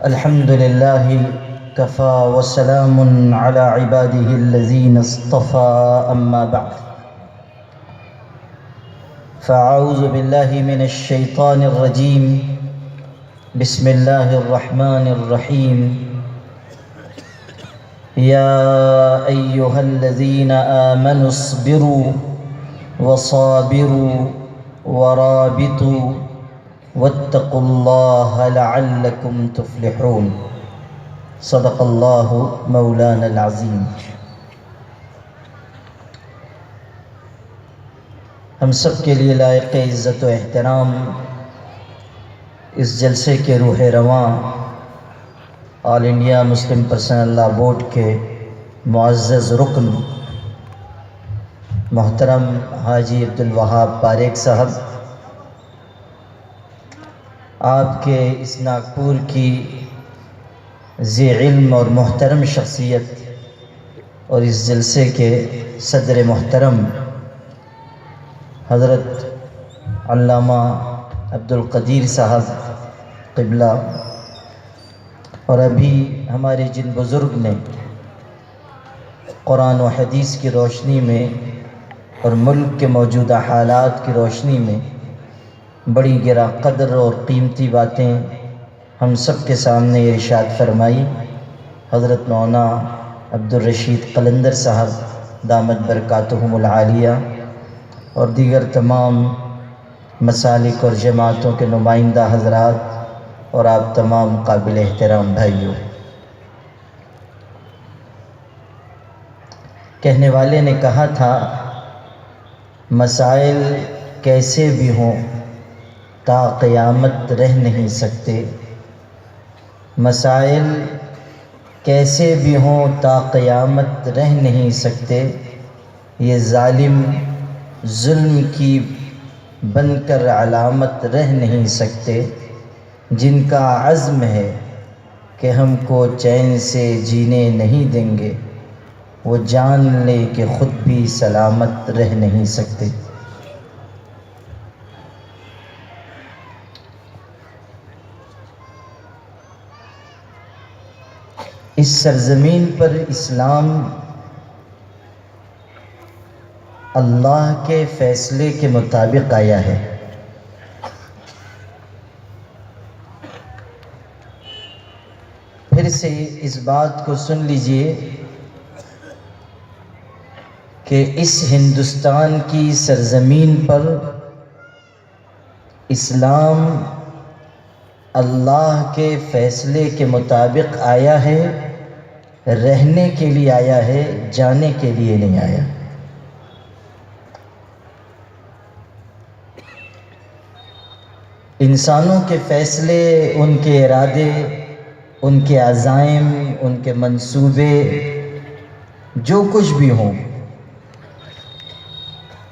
الحمد لله كفى وسلام على عباده الذين اصطفى أما بعد فأعوذ بالله من الشيطان الرجيم بسم الله الرحمن الرحيم يا أيها الذين آمنوا اصبروا وصابروا ورابطوا واتقوا الله لعلكم تفلحون صدق اللہ مولانا العظیم۔ ہم سب کے لیے لائق عزت و احترام اس جلسے کے روح رواں All India Muslim Personal Law Board کے معزز رکن محترم حاجی عبدالوہاب پاریک صاحب، آپ کے اس ناگپور کی ذی علم اور محترم شخصیت اور اس جلسے کے صدر محترم حضرت علامہ عبدالقدیر صاحب قبلہ، اور ابھی ہمارے جن بزرگ نے قرآن و حدیث کی روشنی میں اور ملک کے موجودہ حالات کی روشنی میں بڑی گراں قدر اور قیمتی باتیں ہم سب کے سامنے ارشاد فرمائی، حضرت مولانا عبدالرشید قلندر صاحب دامت برکاتہم العالیہ اور دیگر تمام مسالک اور جماعتوں کے نمائندہ حضرات اور آپ تمام قابل احترام بھائیوں۔ کہنے والے نے کہا تھا، مسائل کیسے بھی ہوں تا قیامت رہ نہیں سکتے، مسائل کیسے بھی ہوں تا قیامت رہ نہیں سکتے، یہ ظالم ظلم کی بن کر علامت رہ نہیں سکتے، جن کا عزم ہے کہ ہم کو چین سے جینے نہیں دیں گے، وہ جان لے کہ خود بھی سلامت رہ نہیں سکتے۔ اس سرزمین پر اسلام اللہ کے فیصلے کے مطابق آیا ہے۔ پھر سے اس بات کو سن لیجئے کہ اس ہندوستان کی سرزمین پر اسلام اللہ کے فیصلے کے مطابق آیا ہے، رہنے کے لیے آیا ہے، جانے کے لیے نہیں آیا۔ انسانوں کے فیصلے، ان کے ارادے، ان کے عزائم، ان کے منصوبے، جو کچھ بھی ہوں،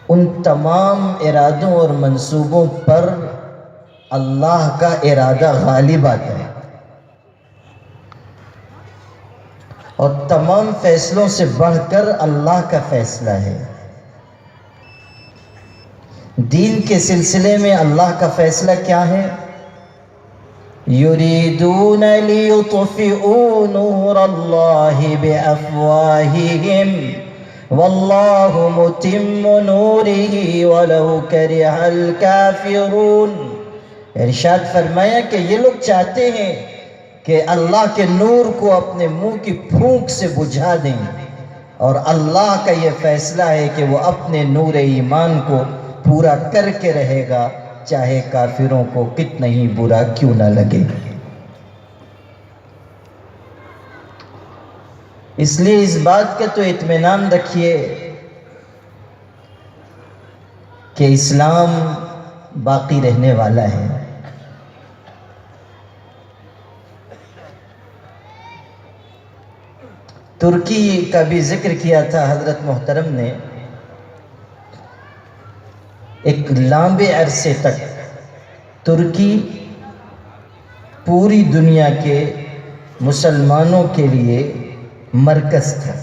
ان تمام ارادوں اور منصوبوں پر اللہ کا ارادہ غالب آتا ہے، اور تمام فیصلوں سے بڑھ کر اللہ کا فیصلہ ہے۔ دین کے سلسلے میں اللہ کا فیصلہ کیا ہے؟ یریدون لیطفئوا نور اللہ بافواہہم واللہ متم نورہ ولو کرہ الکافرون۔ ارشاد فرمایا کہ یہ لوگ چاہتے ہیں کہ اللہ کے نور کو اپنے منہ کی پھونک سے بجھا دیں، اور اللہ کا یہ فیصلہ ہے کہ وہ اپنے نور ایمان کو پورا کر کے رہے گا، چاہے کافروں کو کتنا ہی برا کیوں نہ لگے۔ اس لیے اس بات کا تو اطمینان رکھیے کہ اسلام باقی رہنے والا ہے۔ ترکی کا بھی ذکر کیا تھا حضرت محترم نے۔ ایک لمبے عرصے تک ترکی پوری دنیا کے مسلمانوں کے لیے مرکز تھا،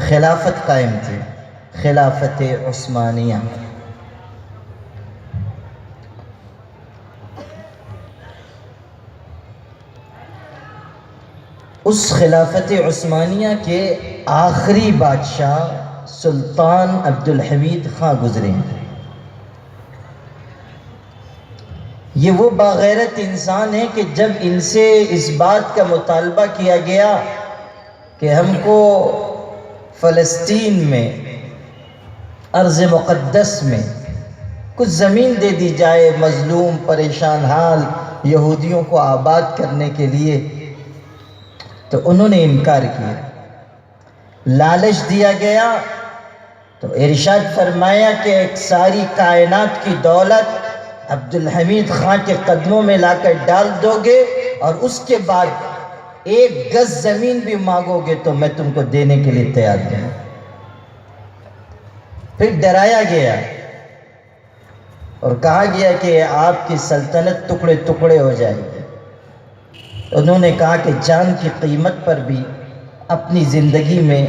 خلافت قائم تھی، خلافت عثمانیہ۔ اس خلافت عثمانیہ کے آخری بادشاہ سلطان عبدالحمید خان گزرے ہیں۔ یہ وہ باغیرت انسان ہیں کہ جب ان سے اس بات کا مطالبہ کیا گیا کہ ہم کو فلسطین میں، ارض مقدس میں کچھ زمین دے دی جائے مظلوم پریشان حال یہودیوں کو آباد کرنے کے لیے، تو انہوں نے انکار کیا۔ لالچ دیا گیا تو ارشاد فرمایا کہ ایک ساری کائنات کی دولت عبدالحمید خان کے قدموں میں لا کر ڈال دو گے اور اس کے بعد 1 گز زمین بھی مانگو گے تو میں تم کو دینے کے لیے تیار ہوں۔ پھر ڈرایا گیا اور کہا گیا کہ آپ کی سلطنت ٹکڑے ٹکڑے ہو جائے گی۔ انہوں نے کہا کہ جان کی قیمت پر بھی اپنی زندگی میں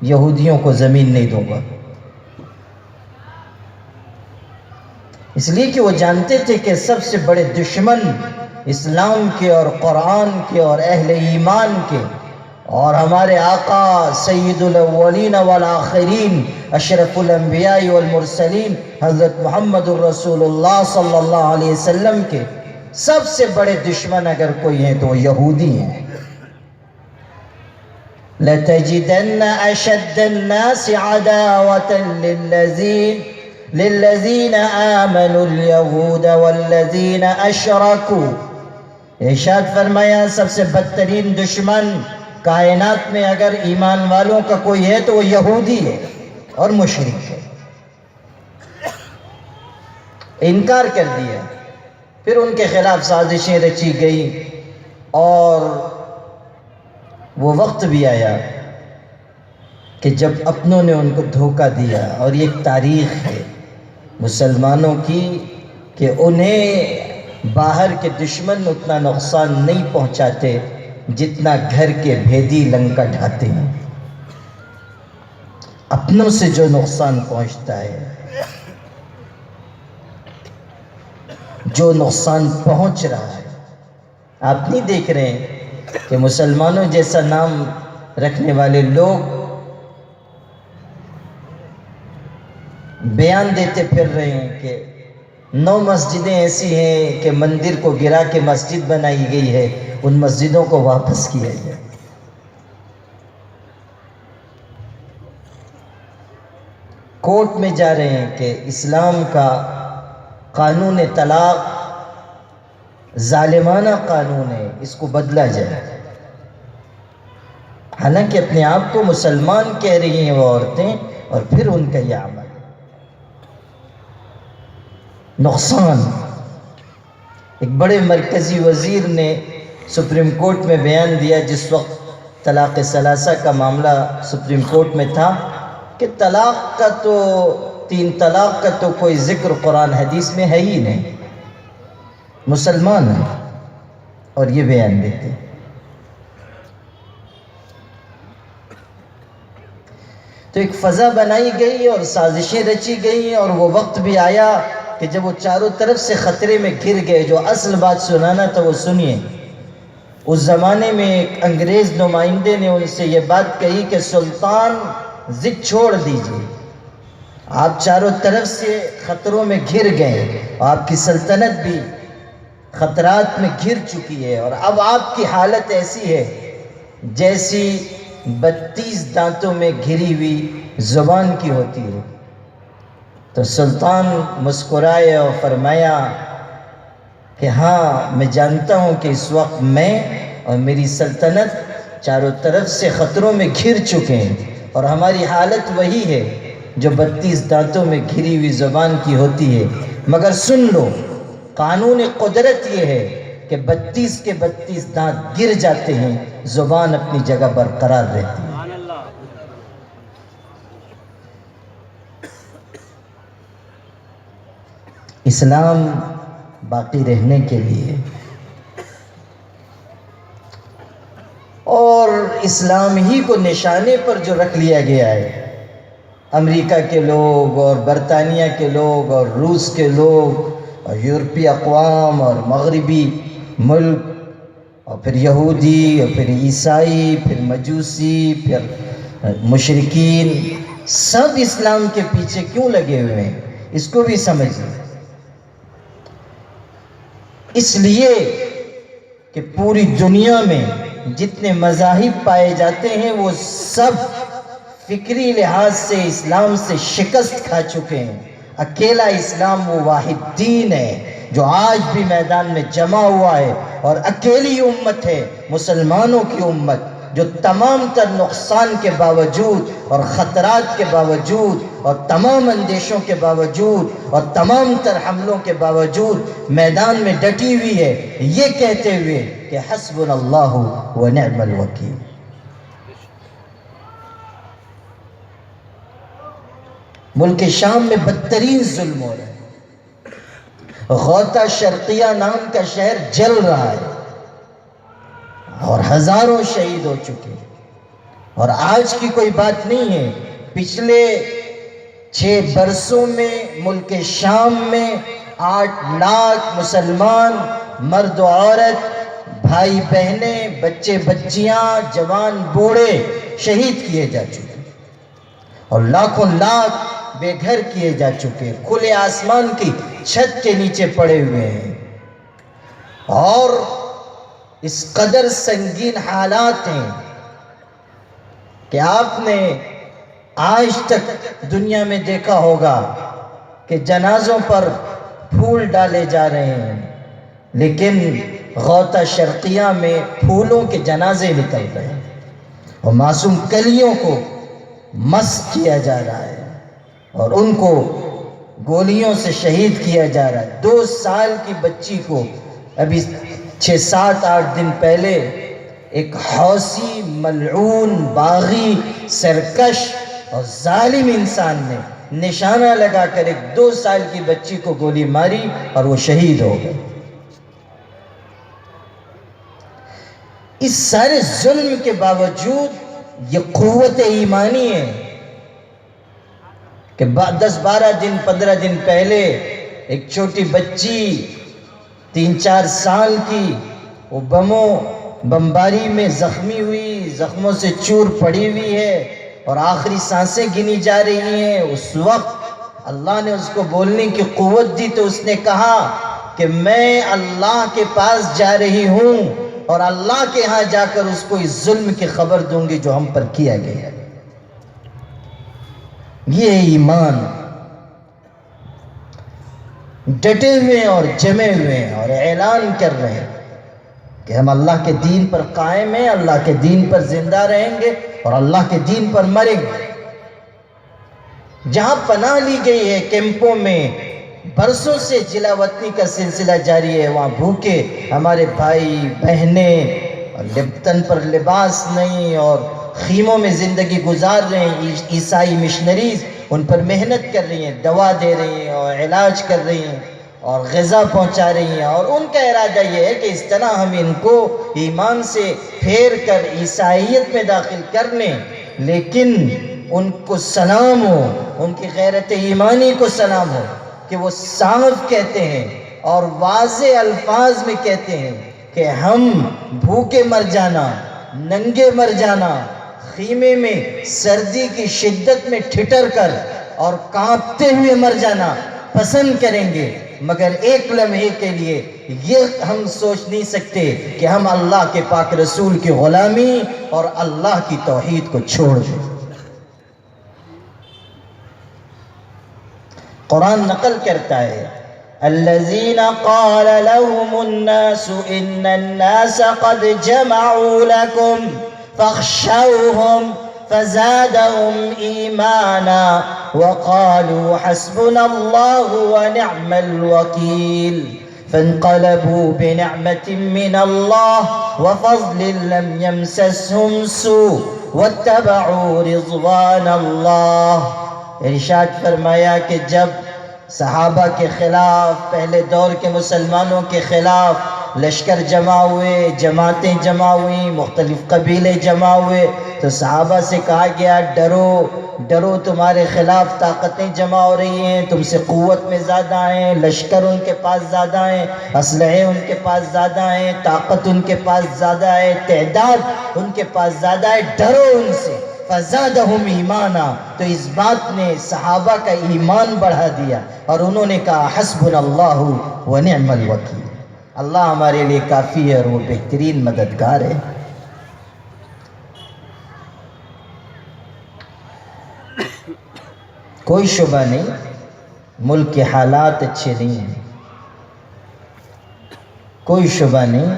یہودیوں کو زمین نہیں دوں گا، اس لیے کہ وہ جانتے تھے کہ سب سے بڑے دشمن اسلام کے اور قرآن کے اور اہل ایمان کے اور ہمارے آقا سید الاولین والآخرین اشرف الانبیاء والمرسلین حضرت محمد الرسول اللہ صلی اللہ علیہ وسلم کے سب سے بڑے دشمن اگر کوئی ہیں تو وہ یہودی ہیں۔ لَتَجِدَنَّ أَشَدَّ النَّاسِ عَدَاوَةً لِلَّذِينَ آمَنُوا الْيَهُودَ وَالَّذِينَ أَشْرَكُوا۔ ارشاد فرمایا سب سے بدترین دشمن کائنات میں اگر ایمان والوں کا کوئی ہے تو وہ یہودی ہے اور مشرک ہے۔ انکار کر دیا، پھر ان کے خلاف سازشیں رچی گئی اور وہ وقت بھی آیا کہ جب اپنوں نے ان کو دھوکہ دیا۔ اور یہ ایک تاریخ ہے مسلمانوں کی کہ انہیں باہر کے دشمن اتنا نقصان نہیں پہنچاتے جتنا گھر کے بھیدی لنکا ڈھاتے ہیں۔ اپنوں سے جو نقصان پہنچتا ہے، جو نقصان پہنچ رہا ہے، آپ نہیں دیکھ رہے ہیں کہ مسلمانوں جیسا نام رکھنے والے لوگ بیان دیتے پھر رہے ہیں کہ 9 مسجدیں ایسی ہیں کہ مندر کو گرا کے مسجد بنائی گئی ہے، ان مسجدوں کو واپس کیا گیا۔ کورٹ میں جا رہے ہیں کہ اسلام کا قانون طلاق ظالمانہ قانون ہے، اس کو بدلا جائے۔ حالانکہ اپنے آپ کو مسلمان کہہ رہی ہیں وہ عورتیں، اور پھر ان کا یہ عمل نقصان۔ ایک بڑے مرکزی وزیر نے سپریم کورٹ میں بیان دیا جس وقت طلاق ثلاثہ کا معاملہ سپریم کورٹ میں تھا کہ طلاق کا تو 3 طلاق کا تو کوئی ذکر قرآن حدیث میں ہے ہی نہیں، مسلمان ہیں اور یہ بیان دیتے۔ تو ایک فضا بنائی گئی اور سازشیں رچی گئی، اور وہ وقت بھی آیا کہ جب وہ چاروں طرف سے خطرے میں گر گئے۔ جو اصل بات سنانا تھا وہ سنیے۔ اس زمانے میں ایک انگریز نمائندے نے ان سے یہ بات کہی کہ سلطان ضد چھوڑ دیجئے، آپ چاروں طرف سے خطروں میں گر گئے، آپ کی سلطنت بھی خطرات میں گر چکی ہے، اور اب آپ کی حالت ایسی ہے جیسی 32 دانتوں میں گھری ہوئی زبان کی ہوتی ہے۔ تو سلطان مسکرائے اور فرمایا کہ ہاں میں جانتا ہوں کہ اس وقت میں اور میری سلطنت چاروں طرف سے خطروں میں گھر چکے ہیں، اور ہماری حالت وہی ہے جو 32 دانتوں میں گھری ہوئی زبان کی ہوتی ہے، مگر سن لو قانون قدرت یہ ہے کہ 32 کے 32 دانت گر جاتے ہیں، زبان اپنی جگہ برقرار رہتی ہے۔ اسلام باقی رہنے کے لیے اور اسلام ہی کو نشانے پر جو رکھ لیا گیا ہے، امریکہ کے لوگ اور برطانیہ کے لوگ اور روس کے لوگ اور یورپی اقوام اور مغربی ملک اور پھر یہودی اور پھر عیسائی پھر مجوسی پھر مشرکین سب اسلام کے پیچھے کیوں لگے ہوئے ہیں؟ اس کو بھی سمجھیں۔ اس لیے کہ پوری دنیا میں جتنے مذاہب پائے جاتے ہیں وہ سب فکری لحاظ سے اسلام سے شکست کھا چکے ہیں۔ اکیلا اسلام وہ واحد دین ہے جو آج بھی میدان میں جمع ہوا ہے، اور اکیلی امت ہے مسلمانوں کی امت جو تمام تر نقصان کے باوجود اور خطرات کے باوجود اور تمام اندیشوں کے باوجود اور تمام تر حملوں کے باوجود میدان میں ڈٹی ہوئی ہے، یہ کہتے ہوئے کہ حسبنا اللہ و نعم الوکیل۔ ملک شام میں بدترین ظلم ہو رہا ہے۔ غوطہ شرقیہ نام کا شہر جل رہا ہے اور ہزاروں شہید ہو چکے، اور آج کی کوئی بات نہیں ہے۔ پچھلے 6 برسوں میں ملک شام میں 8 لاکھ مسلمان مرد و عورت، بھائی بہنیں، بچے بچیاں، جوان بوڑھے شہید کیے جا چکے، اور لاکھوں لاکھ بے گھر کیے جا چکے، کھلے آسمان کی چھت کے نیچے پڑے ہوئے ہیں، اور اس قدر سنگین حالات ہیں کہ آپ نے آج تک دنیا میں دیکھا ہوگا کہ جنازوں پر پھول ڈالے جا رہے ہیں، لیکن غوطہ شرقیہ میں پھولوں کے جنازے نکل رہے ہیں اور معصوم کلیوں کو مسخ کیا جا رہا ہے اور ان کو گولیوں سے شہید کیا جا رہا ہے۔ 2 سال کی بچی کو ابھی 6-7-8 دن پہلے ایک حوثی ملعون باغی سرکش اور ظالم انسان نے نشانہ لگا کر ایک 2 سال کی بچی کو گولی ماری اور وہ شہید ہو گئے۔ اس سارے ظلم کے باوجود یہ قوت ایمانی ہے کہ 10-12 دن 15 دن پہلے ایک چھوٹی بچی 3-4 سال کی وہ بمباری میں زخمی ہوئی، زخموں سے چور پڑی ہوئی ہے اور آخری سانسیں گنی جا رہی ہیں۔ اس وقت اللہ نے اس کو بولنے کی قوت دی تو اس نے کہا کہ میں اللہ کے پاس جا رہی ہوں اور اللہ کے ہاں جا کر اس کو اس ظلم کی خبر دوں گی جو ہم پر کیا گیا ہے۔ یہ ایمان ڈٹے ہوئے ہیں اور جمے ہوئے ہیں اور اعلان کر رہے ہیں کہ ہم اللہ کے دین پر قائم ہیں، اللہ کے دین پر زندہ رہیں گے اور اللہ کے دین پر مریں گے۔ جہاں پناہ لی گئی ہے کیمپوں میں برسوں سے جلا وطنی کا سلسلہ جاری ہے، وہاں بھوکے ہمارے بھائی بہنیں تن پر لباس نہیں اور خیموں میں زندگی گزار رہے ہیں۔ عیسائی مشنریز ان پر محنت کر رہی ہیں، دوا دے رہی ہیں اور علاج کر رہی ہیں اور غذا پہنچا رہی ہیں، اور ان کا ارادہ یہ ہے کہ اس طرح ہم ان کو ایمان سے پھیر کر عیسائیت میں داخل کر لیں، لیکن ان کو سلام ہو، ان کی غیرت ایمانی کو سلام ہو کہ وہ صاف کہتے ہیں اور واضح الفاظ میں کہتے ہیں کہ ہم بھوکے مر جانا، ننگے مر جانا، خیمے میں سردی کی شدت میں ٹھٹر کر اور کانپتے ہوئے مر جانا پسند کریں گے، مگر ایک لمحے کے لیے یہ ہم سوچ نہیں سکتے کہ ہم اللہ کے پاک رسول کی غلامی اور اللہ کی توحید کو چھوڑ دیں۔ قرآن نقل کرتا ہے الذين قال لهم الناس إن الناس قد جمعوا لكم فاخشوهم فزادهم إيمانا وقالوا حسبنا الله ونعم الوكيل فانقلبوا بنعمة من الله وفضل لم يمسسهم سوء واتبعوا رضوان الله۔ ارشاد فرمایا کہ جب صحابہ کے خلاف، پہلے دور کے مسلمانوں کے خلاف لشکر جمع ہوئے، جماعتیں جمع ہوئیں، مختلف قبیلے جمع ہوئے، تو صحابہ سے کہا گیا ڈرو ڈرو تمہارے خلاف طاقتیں جمع ہو رہی ہیں، تم سے قوت میں زیادہ ہیں، لشکر ان کے پاس زیادہ ہیں، اسلحے ان کے پاس زیادہ ہیں، طاقت ان کے پاس زیادہ ہے، تعداد ان کے پاس زیادہ ہے، ڈرو ان سے۔ فزادہم ایمانا، تو اس بات نے صحابہ کا ایمان بڑھا دیا اور انہوں نے کہا حسبنا اللہ ونعم الوکیل، اللہ ہمارے لیے کافی ہے اور وہ بہترین مددگار ہے۔ کوئی شبہ نہیں ملک کے حالات اچھے نہیں ہیں، کوئی شبہ نہیں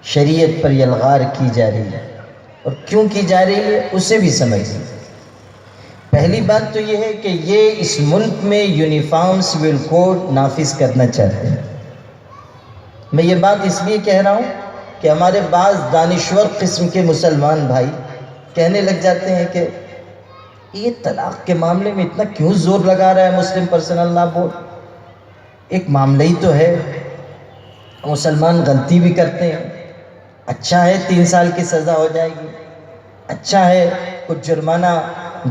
شریعت پر یلغار کی جا رہی ہے، اور کیوں کی جا رہی ہے اسے بھی سمجھیں۔ پہلی بات تو یہ ہے کہ یہ اس ملک میں یونیفارم سول کوڈ نافذ کرنا چاہتے ہیں۔ میں یہ بات اس لیے کہہ رہا ہوں کہ ہمارے بعض دانشور قسم کے مسلمان بھائی کہنے لگ جاتے ہیں کہ یہ طلاق کے معاملے میں اتنا کیوں زور لگا رہا ہے مسلم پرسنل لا بورڈ، ایک معاملہ ہی تو ہے، مسلمان غلطی بھی کرتے ہیں، اچھا ہے 3 سال کی سزا ہو جائے گی، اچھا ہے کچھ جرمانہ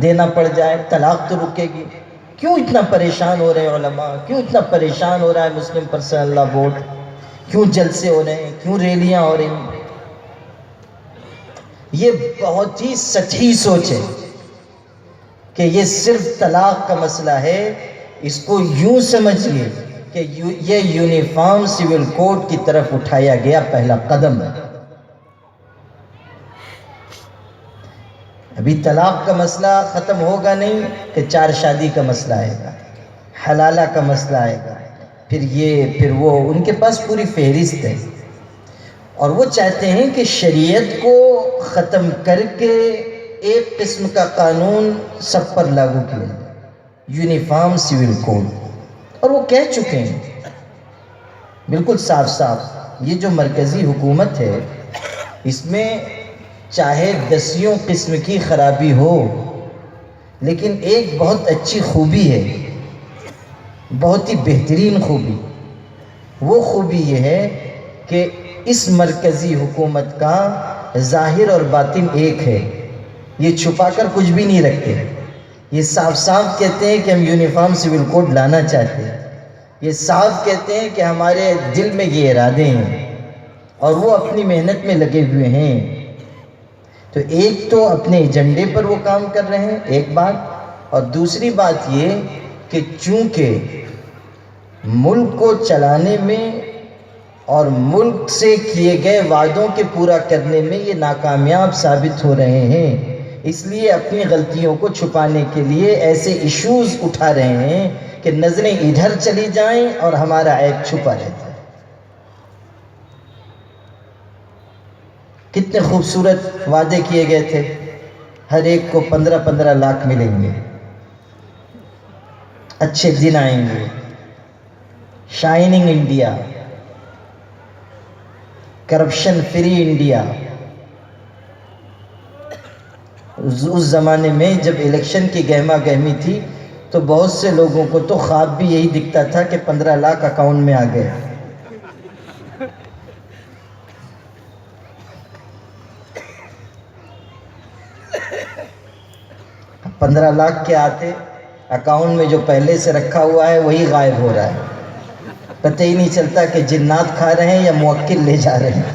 دینا پڑ جائے، طلاق تو رکے گی۔ کیوں اتنا پریشان ہو رہے ہیں علماء، کیوں اتنا پریشان ہو رہا ہے مسلم پرسنل لا بورڈ، کیوں جلسے ہو رہے ہیں، کیوں ریلیاں ہو رہی ہیں؟ یہ بہت ہی سچی سوچ ہے کہ یہ صرف طلاق کا مسئلہ ہے۔ اس کو یوں سمجھیے کہ یہ یونیفارم سول کوڈ کی طرف اٹھایا گیا پہلا قدم ہے۔ ابھی طلاق کا مسئلہ ختم ہوگا نہیں کہ 4 شادی کا مسئلہ آئے گا، حلالہ کا مسئلہ آئے گا، پھر یہ پھر وہ، ان کے پاس پوری فہرست ہے، اور وہ چاہتے ہیں کہ شریعت کو ختم کر کے ایک قسم کا قانون سب پر لاگو کیا جائے، یونیفارم سول کوڈ۔ اور وہ کہہ چکے ہیں بالکل صاف صاف، یہ جو مرکزی حکومت ہے اس میں چاہے 10 قسم کی خرابی ہو، لیکن ایک بہت اچھی خوبی ہے، بہت ہی بہترین خوبی۔ وہ خوبی یہ ہے کہ اس مرکزی حکومت کا ظاہر اور باطن ایک ہے، یہ چھپا کر کچھ بھی نہیں رکھتے، یہ صاف صاف کہتے ہیں کہ ہم یونیفارم سول کوڈ لانا چاہتے ہیں، یہ صاف کہتے ہیں کہ ہمارے دل میں یہ ارادے ہیں، اور وہ اپنی محنت میں لگے ہوئے ہیں۔ تو ایک تو اپنے ایجنڈے پر وہ کام کر رہے ہیں، ایک بات، اور دوسری بات یہ کہ چونکہ ملک کو چلانے میں اور ملک سے کیے گئے وعدوں کے پورا کرنے میں یہ ناکامیاب ثابت ہو رہے ہیں، اس لیے اپنی غلطیوں کو چھپانے کے لیے ایسے ایشوز اٹھا رہے ہیں کہ نظریں ادھر چلی جائیں اور ہمارا عیب چھپا رہتا ہے۔ کتنے خوبصورت وعدے کیے گئے تھے، ہر ایک کو 15-15 لاکھ ملیں گے، اچھے دن آئیں گے، shining India, corruption free India. اس زمانے میں جب الیکشن کی گہما گہمی تھی تو بہت سے لوگوں کو تو خواب بھی یہی دکھتا تھا کہ 15 لاکھ اکاؤنٹ میں آ گئے۔ اب 15 لاکھ کے آتے، اکاؤنٹ میں جو پہلے سے رکھا ہوا ہے وہی غائب ہو رہا ہے، پتہ ہی نہیں چلتا کہ جنات کھا رہے ہیں یا موکل لے جا رہے ہیں،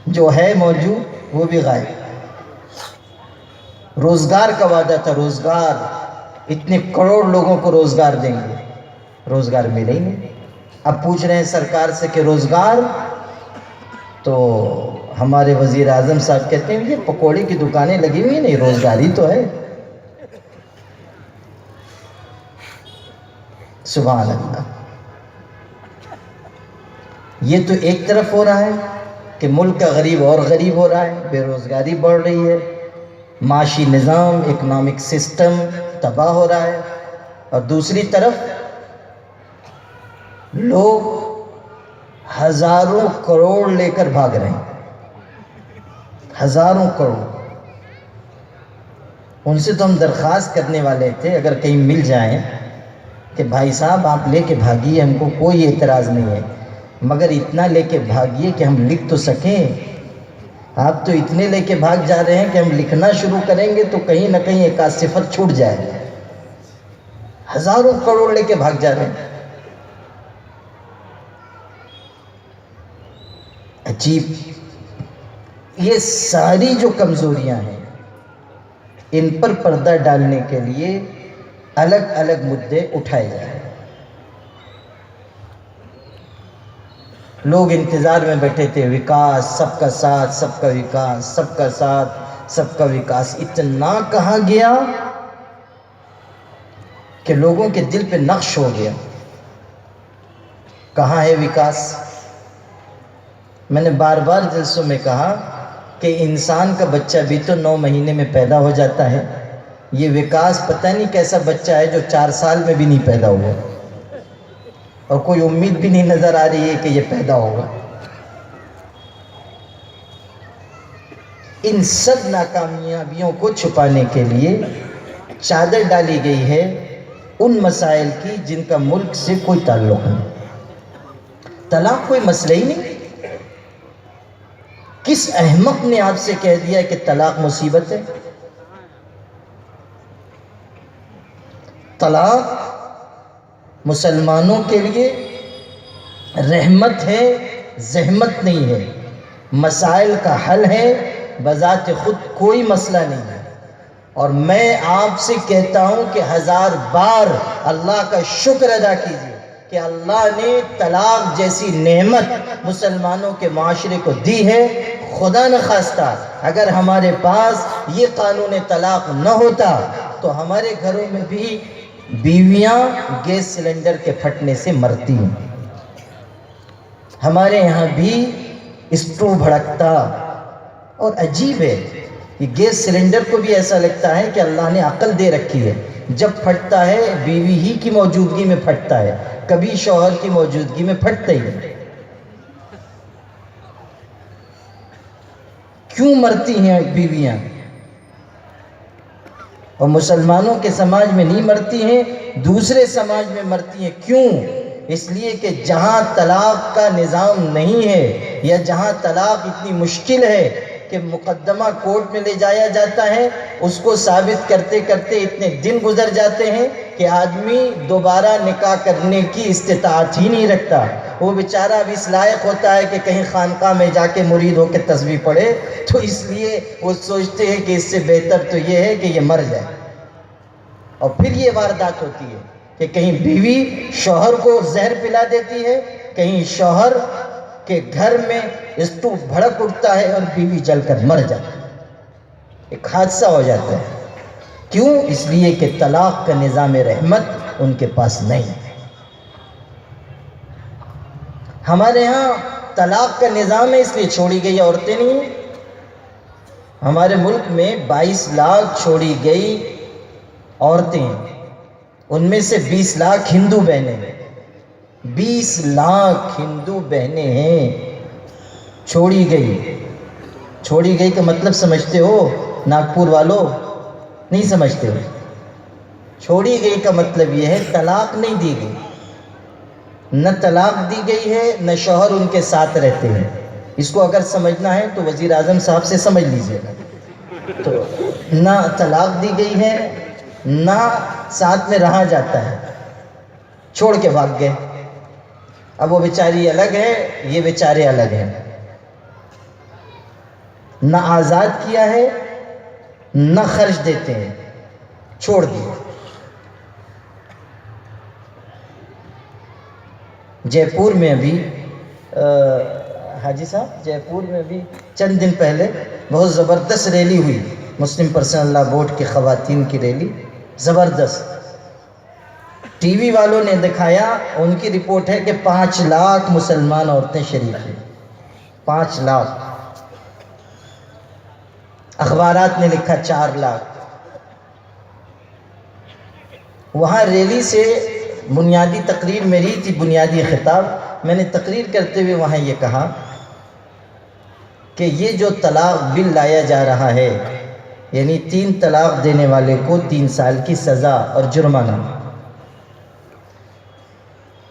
جو ہے موجود وہ بھی غائب۔ روزگار کا وعدہ تھا، روزگار، اتنے کروڑ لوگوں کو روزگار دیں گے، روزگار ملے ہی نہیں۔ اب پوچھ رہے ہیں سرکار سے کہ روزگار، تو ہمارے وزیر اعظم صاحب کہتے ہیں یہ پکوڑے کی دکانیں لگی ہوئی نہیں، روزگار ہی تو ہے۔ سبحان اللہ۔ یہ تو ایک طرف ہو رہا ہے کہ ملک کا غریب اور غریب ہو رہا ہے، بے روزگاری بڑھ رہی ہے، معاشی نظام، اکنامک سسٹم تباہ ہو رہا ہے، اور دوسری طرف لوگ ہزاروں کروڑ لے کر بھاگ رہے ہیں، ہزاروں کروڑ۔ ان سے تو ہم درخواست کرنے والے تھے اگر کہیں مل جائیں کہ بھائی صاحب آپ لے کے بھاگیے، ہم کو کوئی اعتراض نہیں ہے، مگر اتنا لے کے بھاگیے کہ ہم لکھ تو سکیں آپ تو اتنے لے کے بھاگ جا رہے ہیں کہ ہم لکھنا شروع کریں گے تو کہیں نہ کہیں ایک آدھ صفر چھوٹ جائے. ہزاروں کروڑ لے کے بھاگ جا رہے ہیں. عجیب. یہ ساری جو کمزوریاں ہیں ان پر پردہ ڈالنے کے لیے الگ الگ مدعے اٹھائے جائیں. لوگ انتظار میں بیٹھے تھے، وکاس، سب کا ساتھ، سب کا وکاس، سب کا ساتھ، سب کا وکاس. اتنا کہا گیا کہ لوگوں کے دل پہ نقش ہو گیا. کہاں ہے وکاس؟ میں نے بار بار جلسوں میں کہا کہ انسان کا بچہ بھی تو 9 مہینے میں پیدا ہو جاتا ہے. یہ وکاس پتہ نہیں کیسا بچہ ہے جو 4 سال میں بھی نہیں پیدا ہوا اور کوئی امید بھی نہیں نظر آ رہی ہے کہ یہ پیدا ہوگا. ان سب ناکامیابیوں کو چھپانے کے لیے چادر ڈالی گئی ہے ان مسائل کی جن کا ملک سے کوئی تعلق نہیں. طلاق کوئی مسئلہ ہی نہیں. کس احمق نے آپ سے کہہ دیا کہ طلاق مصیبت ہے؟ طلاق مسلمانوں کے لیے رحمت ہے، زحمت نہیں ہے. مسائل کا حل ہے، بذات خود کوئی مسئلہ نہیں ہے. اور میں آپ سے کہتا ہوں کہ 1000 بار اللہ کا شکر ادا کیجیے کہ اللہ نے طلاق جیسی نعمت مسلمانوں کے معاشرے کو دی ہے. خدا نخواستہ اگر ہمارے پاس یہ قانون طلاق نہ ہوتا تو ہمارے گھروں میں بھی بیویاں گیس سلنڈر کے پھٹنے سے مرتی ہیں. ہمارے یہاں بھی اسٹو بھڑکتا. اور عجیب ہے کہ گیس سلنڈر کو بھی ایسا لگتا ہے کہ اللہ نے عقل دے رکھی ہے. جب پھٹتا ہے بیوی ہی کی موجودگی میں پھٹتا ہے، کبھی شوہر کی موجودگی میں پھٹتا ہی نہیں. کیوں مرتی ہیں بیویاں؟ اور مسلمانوں کے سماج میں نہیں مرتی ہیں، دوسرے سماج میں مرتی ہیں. کیوں؟ اس لیے کہ جہاں طلاق کا نظام نہیں ہے یا جہاں طلاق اتنی مشکل ہے کہ مقدمہ کورٹ میں لے جایا جاتا ہے، اس کو ثابت کرتے کرتے اتنے دن گزر جاتے ہیں کہ آدمی دوبارہ نکاح کرنے کی استطاعت ہی نہیں رکھتا. وہ بیچارہ اب اس لائق ہوتا ہے کہ کہیں خانقاہ میں جا کے مرید ہو کے تسبیح پڑھے، تو اس لیے وہ سوچتے ہیں کہ اس سے بہتر تو یہ ہے کہ یہ مر جائے. اور پھر یہ واردات ہوتی ہے کہ کہیں بیوی شوہر کو زہر پلا دیتی ہے، کہیں شوہر کے گھر میں اسٹو بھڑک اٹھتا ہے اور بیوی جل کر مر جاتی ہے. ایک حادثہ ہو جاتا ہے. کیوں؟ اس لیے کہ طلاق کا نظام رحمت ان کے پاس نہیں ہے. ہمارے ہاں طلاق کا نظام ہے اس لیے چھوڑی گئی عورتیں نہیں ہیں. ہمارے ملک میں 22 لاکھ چھوڑی گئی عورتیں ہیں، ان میں سے 20 لاکھ ہندو بہنیں ہیں. 20 لاکھ ہندو بہنیں ہیں چھوڑی گئی. چھوڑی گئی کا مطلب سمجھتے ہو ناگپور والوں؟ نہیں سمجھتے ہو. چھوڑی گئی کا مطلب یہ ہے طلاق نہیں دی گئی. نہ طلاق دی گئی ہے نہ شوہر ان کے ساتھ رہتے ہیں. اس کو اگر سمجھنا ہے تو وزیر اعظم صاحب سے سمجھ لیجئے گا. تو نہ طلاق دی گئی ہے نہ ساتھ میں رہا جاتا ہے، چھوڑ کے بھاگ گئے. اب وہ بیچاری الگ ہے، یہ بیچارے الگ ہیں. نہ آزاد کیا ہے نہ خرچ دیتے ہیں، چھوڑ دیے. جے پور میں ابھی حاجی صاحب جے پور میں بھی چند دن پہلے بہت زبردست ریلی ہوئی، مسلم پرسنل لا بورڈ کی خواتین کی ریلی زبردست. ٹی وی والوں نے دکھایا، ان کی رپورٹ ہے کہ 5 لاکھ مسلمان عورتیں شریک ہیں. 5 لاکھ. اخبارات نے لکھا 4 لاکھ. وہاں ریلی سے بنیادی تقریر میری تھی، بنیادی خطاب. میں نے تقریر کرتے ہوئے وہاں یہ کہا کہ یہ جو طلاق بل لایا جا رہا ہے، یعنی 3 طلاق دینے والے کو 3 سال کی سزا اور جرمانہ،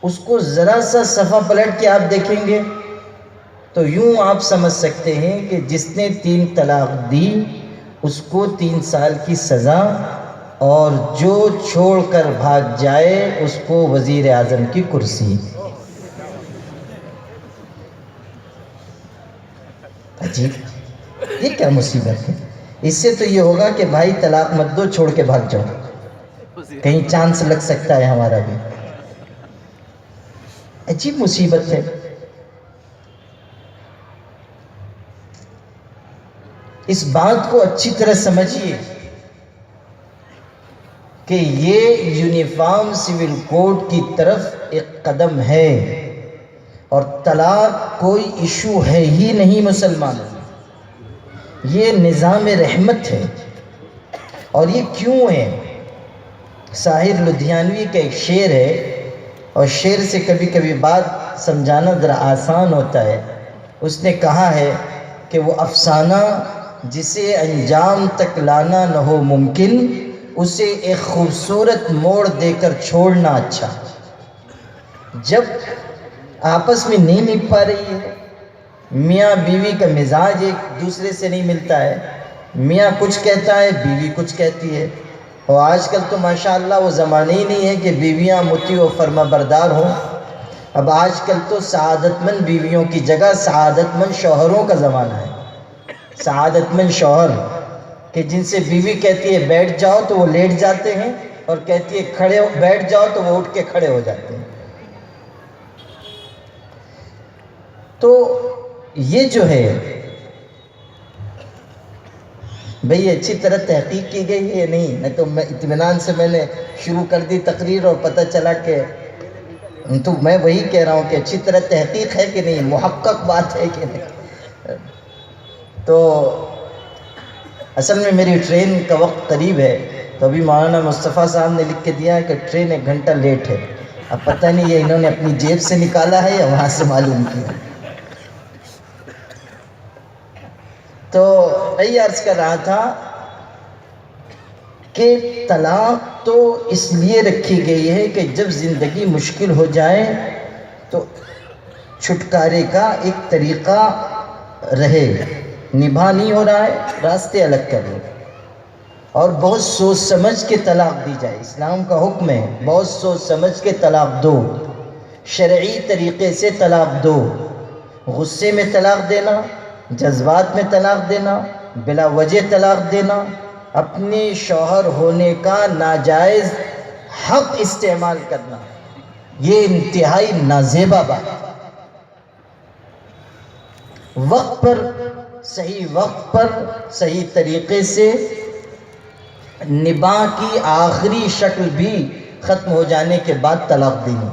اس کو ذرا سا صفحہ پلٹ کے آپ دیکھیں گے تو یوں آپ سمجھ سکتے ہیں کہ جس نے 3 طلاق دی اس کو 3 سال کی سزا، اور جو چھوڑ کر بھاگ جائے اس کو وزیر اعظم کی کرسی۔ عجیب، یہ کیا مصیبت ہے؟ اس سے تو یہ ہوگا کہ بھائی طلاق مت دو، چھوڑ کے بھاگ جاؤ، کہیں چانس لگ سکتا ہے ہمارا بھی۔ عجیب مصیبت ہے۔ اس بات کو اچھی طرح سمجھیے کہ یہ یونیفارم سول کوڈ کی طرف ایک قدم ہے، اور طلاق کوئی ایشو ہے ہی نہیں مسلمانوں میں، یہ نظام رحمت ہے۔ اور یہ کیوں ہے؟ ساحر لدھیانوی کا ایک شعر ہے، اور شعر سے کبھی کبھی بات سمجھانا ذرا آسان ہوتا ہے۔ اس نے کہا ہے کہ وہ افسانہ جسے انجام تک لانا نہ ہو ممکن، اسے ایک خوبصورت موڑ دے کر چھوڑنا اچھا۔ جب آپس میں نہیں نبھ پا رہی ہے، میاں بیوی کا مزاج ایک دوسرے سے نہیں ملتا ہے، میاں کچھ کہتا ہے بیوی کچھ کہتی ہے، اور آج کل تو ماشاءاللہ وہ زمانہ ہی نہیں ہے کہ بیویاں مطیع و فرما بردار ہوں۔ اب آج کل تو سعادت مند بیویوں کی جگہ سعادت مند شوہروں کا زمانہ ہے۔ سعادت مند شوہر کہ جن سے بیوی کہتی ہے بیٹھ جاؤ تو وہ لیٹ جاتے ہیں، اور کہتی ہے کھڑے ہو بیٹھ جاؤ تو وہ اٹھ کے کھڑے ہو جاتے ہیں۔ تو یہ جو ہے بھئی اچھی طرح تحقیق کی گئی ہے یا نہیں؟ نہ تو میں اطمینان سے میں نے شروع کر دی تقریر اور پتہ چلا کہ تو میں وہی کہہ رہا ہوں کہ اچھی طرح تحقیق ہے کہ نہیں، محقق بات ہے کہ نہیں۔ تو اصل میں میری ٹرین کا وقت قریب ہے، تو ابھی مولانا مصطفیٰ صاحب نے لکھ کے دیا ہے کہ ٹرین 1 گھنٹہ لیٹ ہے۔ اب پتہ نہیں یہ انہوں نے اپنی جیب سے نکالا ہے یا وہاں سے معلوم کیا۔ تو یہی عرض کر رہا تھا کہ طلاق تو اس لیے رکھی گئی ہے کہ جب زندگی مشکل ہو جائے تو چھٹکارے کا ایک طریقہ رہے، نبھا نہیں ہو رہا ہے راستے الگ کر لو، اور بہت سوچ سمجھ کے طلاق دی جائے۔ اسلام کا حکم ہے بہت سوچ سمجھ کے طلاق دو، شرعی طریقے سے طلاق دو۔ غصے میں طلاق دینا، جذبات میں طلاق دینا، بلا وجہ طلاق دینا، اپنے شوہر ہونے کا ناجائز حق استعمال کرنا، یہ انتہائی نازیبا بات ہے۔ وقت پر، صحیح وقت پر، صحیح طریقے سے نباہ کی آخری شکل بھی ختم ہو جانے کے بعد طلاق دینی۔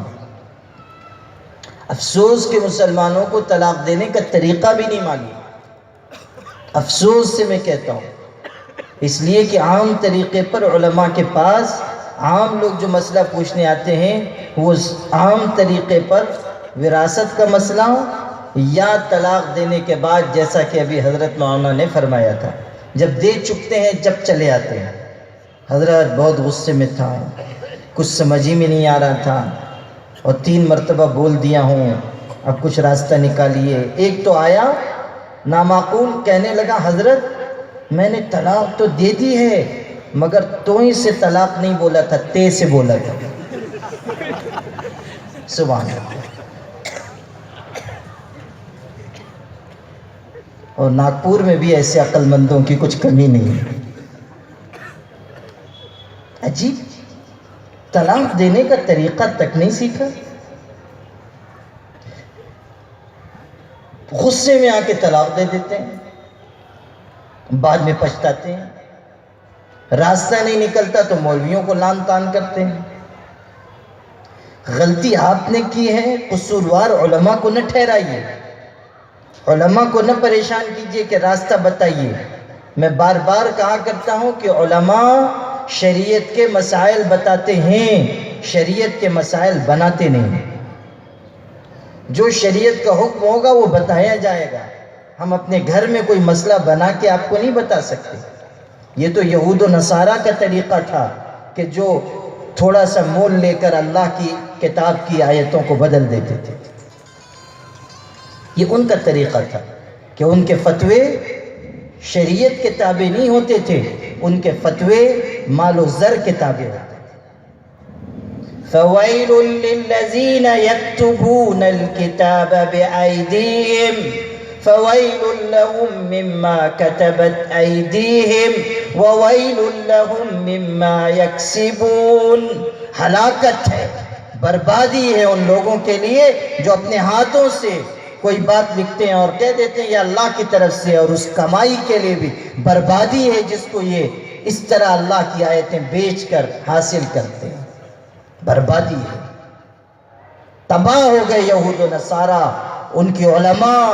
افسوس کہ مسلمانوں کو طلاق دینے کا طریقہ بھی نہیں معلوم، افسوس سے میں کہتا ہوں، اس لیے کہ عام طریقے پر علماء کے پاس عام لوگ جو مسئلہ پوچھنے آتے ہیں وہ عام طریقے پر وراثت کا مسئلہ یا طلاق دینے کے بعد، جیسا کہ ابھی حضرت مولانا نے فرمایا تھا، جب دے چکتے ہیں جب چلے آتے ہیں۔ حضرت بہت غصے میں تھا، کچھ سمجھ ہی میں نہیں آ رہا تھا، اور 3 مرتبہ بول دیا ہوں، اب کچھ راستہ نکالیے۔ ایک تو آیا نامعقول کہنے لگا، حضرت میں نے طلاق تو دے دی ہے مگر توئیں سے طلاق نہیں بولا تھا، تے سے بولا تھا۔ سبحان اللہ۔ اور ناگپور میں بھی ایسے عقل مندوں کی کچھ کمی نہیں ہے۔ عجیب، طلاق دینے کا طریقہ تک نہیں سیکھا، غصے میں آ کے طلاق دے دیتے ہیں، بعد میں پچھتاتے ہیں، راستہ نہیں نکلتا تو مولویوں کو لان تان کرتے ہیں۔ غلطی آپ نے کی ہے، قصوروار علماء کو نہ ٹھہرائیے، علماء کو نہ پریشان کیجئے کہ راستہ بتائیے۔ میں بار بار کہا کرتا ہوں کہ علماء شریعت کے مسائل بتاتے ہیں، شریعت کے مسائل بناتے نہیں۔ جو شریعت کا حکم ہوگا وہ بتایا جائے گا، ہم اپنے گھر میں کوئی مسئلہ بنا کے آپ کو نہیں بتا سکتے۔ یہ تو یہود و نصارہ کا طریقہ تھا کہ جو تھوڑا سا مول لے کر اللہ کی کتاب کی آیتوں کو بدل دیتے تھے۔ یہ ان کا طریقہ تھا کہ ان کے فتوے شریعت کے تابع نہیں ہوتے تھے، ان کے فتوے مال و زر کے تابع ہوتے تھے۔ فَوَيْلٌ لِّلَّذِينَ يَكْتُبُونَ الْكِتَابَ بِأَيْدِيهِمْ فَوَيْلٌ لَّهُم مِّمَّا كَتَبَتْ أَيْدِيهِمْ وَوَيْلٌ لَّهُم مِّمَّا يَكْسِبُونَ۔ ہلاکت ہے، بربادی ہے ان لوگوں کے لیے جو اپنے ہاتھوں سے کوئی بات لکھتے ہیں اور کہہ دیتے ہیں یہ اللہ کی طرف سے، اور اس کمائی کے لیے بھی بربادی ہے جس کو یہ اس طرح اللہ کی آیتیں بیچ کر حاصل کرتے ہیں، بربادی ہے۔ تباہ ہو گئے یہود و نصارہ، ان کی علماء،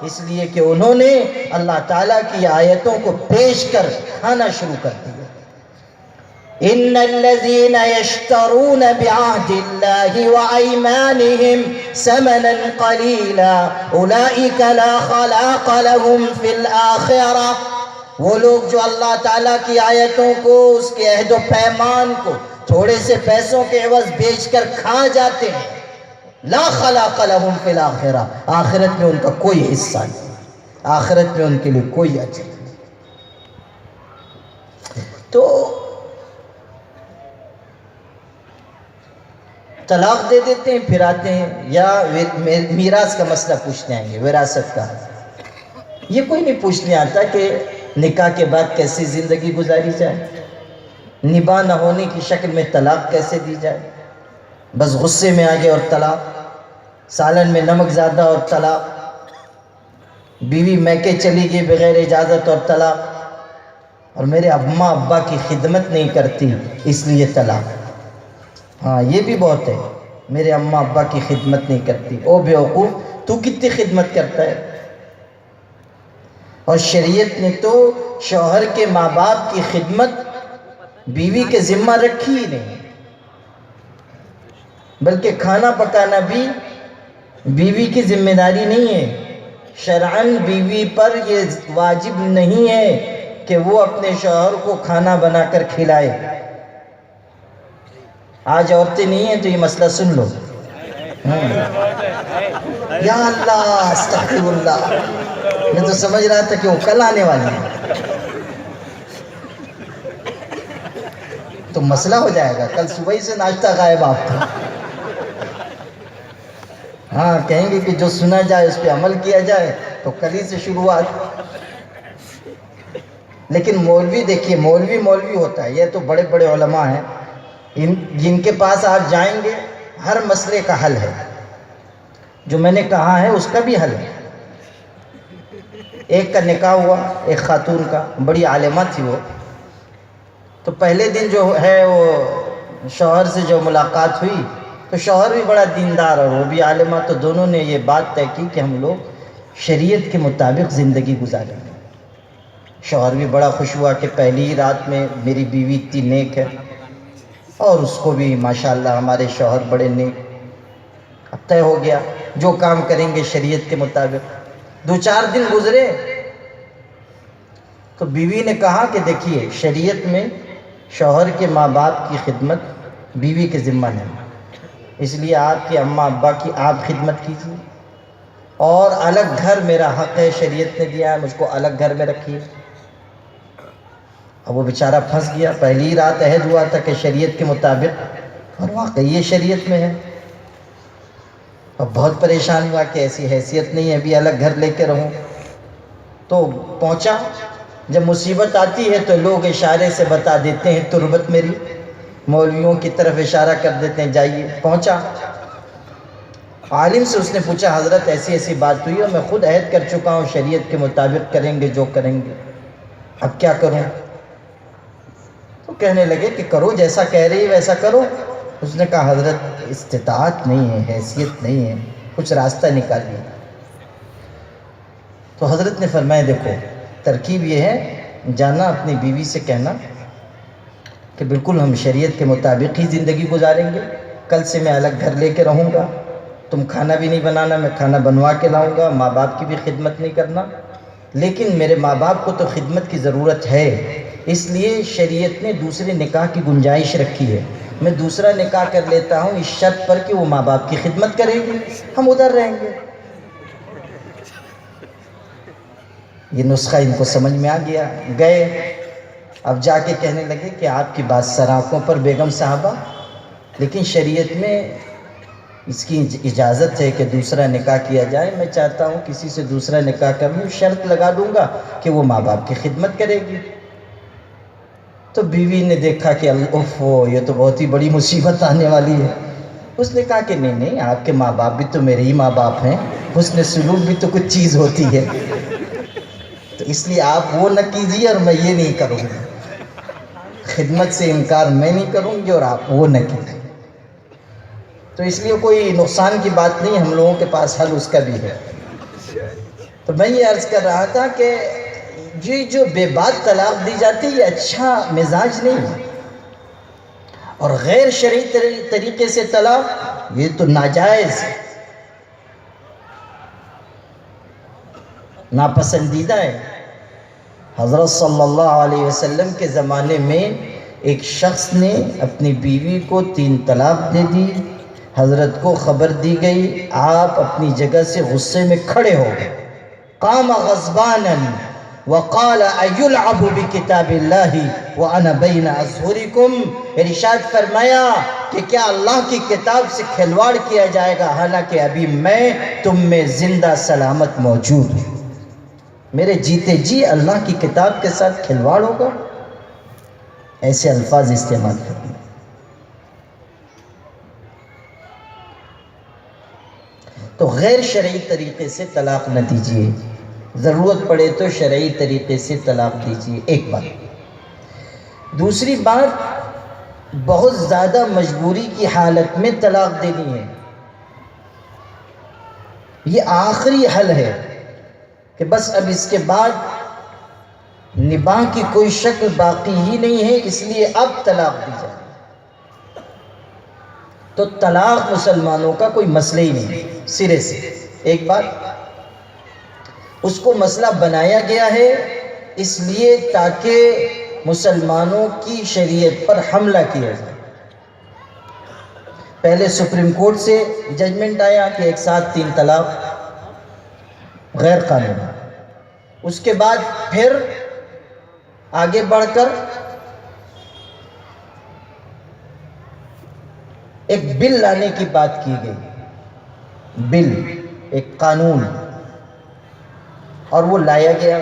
اس لیے کہ انہوں نے اللہ تعالیٰ کی آیتوں کو بیچ کر کھانا شروع کر دیا۔ ان الذين يشترون بعهد الله وايمانهم ثمنا قليلا اولئك لا خلاق لهم في الاخره، وہ لوگ جو اللہ تعالیٰ کی آیتوں کو، اس کے عہد و پیمان کو تھوڑے سے پیسوں کے عوض بیچ کر کھا جاتے ہیں، لا خلاق لهم فی الاخرہ، آخرت میں ان کا کوئی حصہ نہیں، آخرت میں ان کے لیے کوئی اجر نہیں۔ تو طلاق دے دیتے ہیں، پھر آتے ہیں یا میراث کا مسئلہ پوچھنے آئیں گے، وراثت کا۔ یہ کوئی نہیں پوچھنے آتا کہ نکاح کے بعد کیسی زندگی گزاری جائے، نباہ نہ ہونے کی شکل میں طلاق کیسے دی جائے، بس غصے میں آگے اور طلاق، سالن میں نمک زیادہ اور طلاق، بیوی میکے چلی گئی بغیر اجازت اور طلاق، اور میرے اماں ابا کی خدمت نہیں کرتی اس لیے طلاق۔ ہاں یہ بھی بہت ہے، میرے اماں ابا کی خدمت نہیں کرتی، او بیوقوف تو کتنی خدمت کرتا ہے؟ اور شریعت نے تو شوہر کے ماں باپ کی خدمت بیوی کے ذمہ رکھی ہی نہیں، بلکہ کھانا پکانا بھی بیوی کی ذمہ داری نہیں ہے۔ شرعاً بیوی پر یہ واجب نہیں ہے کہ وہ اپنے شوہر کو کھانا بنا کر کھلائے۔ آج عورتیں نہیں ہیں تو یہ مسئلہ سن لو۔ یا اللہ استغفر اللہ، میں تو سمجھ رہا تھا کہ وہ کل آنے والی ہیں، تو مسئلہ ہو جائے گا، کل صبح ہی سے ناشتہ غائب آپ کا۔ ہاں کہیں گے کہ جو سنا جائے اس پہ عمل کیا جائے، تو کل ہی سے شروعات۔ لیکن مولوی دیکھیے، مولوی ہوتا ہے، یہ تو بڑے بڑے علماء ہیں، جن کے پاس آپ جائیں گے ہر مسئلے کا حل ہے، جو میں نے کہا ہے اس کا بھی حل ہے۔ ایک کا نکاح ہوا، ایک خاتون کا، بڑی عالمہ تھی وہ، تو پہلے دن جو ہے وہ شوہر سے جو ملاقات ہوئی تو شوہر بھی بڑا دیندار اور وہ بھی عالمہ، تو دونوں نے یہ بات طے کی کہ ہم لوگ شریعت کے مطابق زندگی گزاریں گے۔ شوہر بھی بڑا خوش ہوا کہ پہلی ہی رات میں میری بیوی اتنی نیک ہے، اور اس کو بھی ماشاءاللہ ہمارے شوہر بڑے نیک۔ اب طے ہو گیا جو کام کریں گے شریعت کے مطابق۔ 2-4 دن گزرے تو بیوی نے کہا کہ دیکھیے شریعت میں شوہر کے ماں باپ کی خدمت بیوی کے ذمہ نہیں، اس لیے آپ کے اماں ابا کی آپ خدمت کیجیے، اور الگ گھر میرا حق ہے، شریعت نے دیا ہے، مجھ کو الگ گھر میں رکھیے۔ اب وہ بیچارہ پھنس گیا، پہلی رات عہد ہوا تھا کہ شریعت کے مطابق، اور واقعی یہ شریعت میں ہے، اور بہت پریشان ہوا کہ ایسی حیثیت نہیں ہے ابھی الگ گھر لے کے رہوں۔ تو پہنچا، جب مصیبت آتی ہے تو لوگ اشارے سے بتا دیتے ہیں تربت میری، مولویوں کی طرف اشارہ کر دیتے ہیں جائیے۔ پہنچا، عالم سے اس نے پوچھا حضرت ایسی ایسی بات ہوئی اور میں خود عہد کر چکا ہوں شریعت کے مطابق کریں گے جو کریں گے، اب کیا کروں؟ تو کہنے لگے کہ کرو جیسا کہہ رہی ویسا کرو۔ اس نے کہا حضرت استطاعت نہیں ہے، حیثیت نہیں ہے، کچھ راستہ نکالیے۔ تو حضرت نے فرمایا دیکھو ترکیب یہ ہے، جانا اپنی بیوی سے کہنا کہ بالکل ہم شریعت کے مطابق ہی زندگی گزاریں گے، کل سے میں الگ گھر لے کے رہوں گا، تم کھانا بھی نہیں بنانا، میں کھانا بنوا کے لاؤں گا، ماں باپ کی بھی خدمت نہیں کرنا، لیکن میرے ماں باپ کو تو خدمت کی ضرورت ہے، اس لیے شریعت نے دوسرے نکاح کی گنجائش رکھی ہے، میں دوسرا نکاح کر لیتا ہوں اس شرط پر کہ وہ ماں باپ کی خدمت کریں گے، ہم ادھر رہیں گے۔ یہ نسخہ ان کو سمجھ میں آ گیا، گئے اب جا کے کہنے لگے کہ آپ کی بات سراخوں پر بیگم صاحبہ، لیکن شریعت میں اس کی اجازت ہے کہ دوسرا نکاح کیا جائے، میں چاہتا ہوں کسی سے دوسرا نکاح کر لوں، شرط لگا دوں گا کہ وہ ماں باپ کی خدمت کرے گی۔ تو بیوی نے دیکھا کہ اوف یہ تو بہت ہی بڑی مصیبت آنے والی ہے، اس نے کہا کہ نہیں آپ کے ماں باپ بھی تو میرے ہی ماں باپ ہیں، حسن سلوک بھی تو کچھ چیز ہوتی ہے، تو اس لیے آپ وہ نہ کیجیے اور میں یہ نہیں کروں گی، خدمت سے انکار میں نہیں کروں گی اور آپ وہ نہ کیجیے۔ تو اس لیے کوئی نقصان کی بات نہیں، ہم لوگوں کے پاس حل اس کا بھی ہے۔ تو میں یہ عرض کر رہا تھا کہ یہ جو بے بات طلاق دی جاتی ہے یہ اچھا مزاج نہیں ہے، اور غیر شرعی طریقے سے طلاق یہ تو ناجائز ناپسندیدہ ہے۔ حضرت صلی اللہ علیہ وسلم کے زمانے میں ایک شخص نے اپنی بیوی کو 3 طلاق دے دی، حضرت کو خبر دی گئی، آپ اپنی جگہ سے غصے میں کھڑے ہو گئے، قام غضبانا وقال ایلعب بکتاب اللہ وانا بین اظہرکم، ارشاد فرمایا کہ کیا اللہ کی کتاب سے کھلواڑ کیا جائے گا حالانکہ ابھی میں تم میں زندہ سلامت موجود ہوں، میرے جیتے جی اللہ کی کتاب کے ساتھ کھلواڑ ہوگا؟ ایسے الفاظ استعمال کریں۔ تو غیر شرعی طریقے سے طلاق نہ دیجیے، ضرورت پڑے تو شرعی طریقے سے طلاق دیجیے، ایک بات۔ دوسری بات، بہت زیادہ مجبوری کی حالت میں طلاق دینی ہے، یہ آخری حل ہے کہ بس اب اس کے بعد نباہ کی کوئی شکل باقی ہی نہیں ہے، اس لیے اب طلاق دی جائے، تو طلاق مسلمانوں کا کوئی مسئلہ ہی نہیں سرے سے۔ ایک بات، اس کو مسئلہ بنایا گیا ہے اس لیے تاکہ مسلمانوں کی شریعت پر حملہ کیا جائے۔ پہلے سپریم کورٹ سے ججمنٹ آیا کہ ایک ساتھ 3 طلاق غیر قانونی، اس کے بعد پھر آگے بڑھ کر ایک بل لانے کی بات کی گئی، بل، ایک قانون، اور وہ لایا گیا،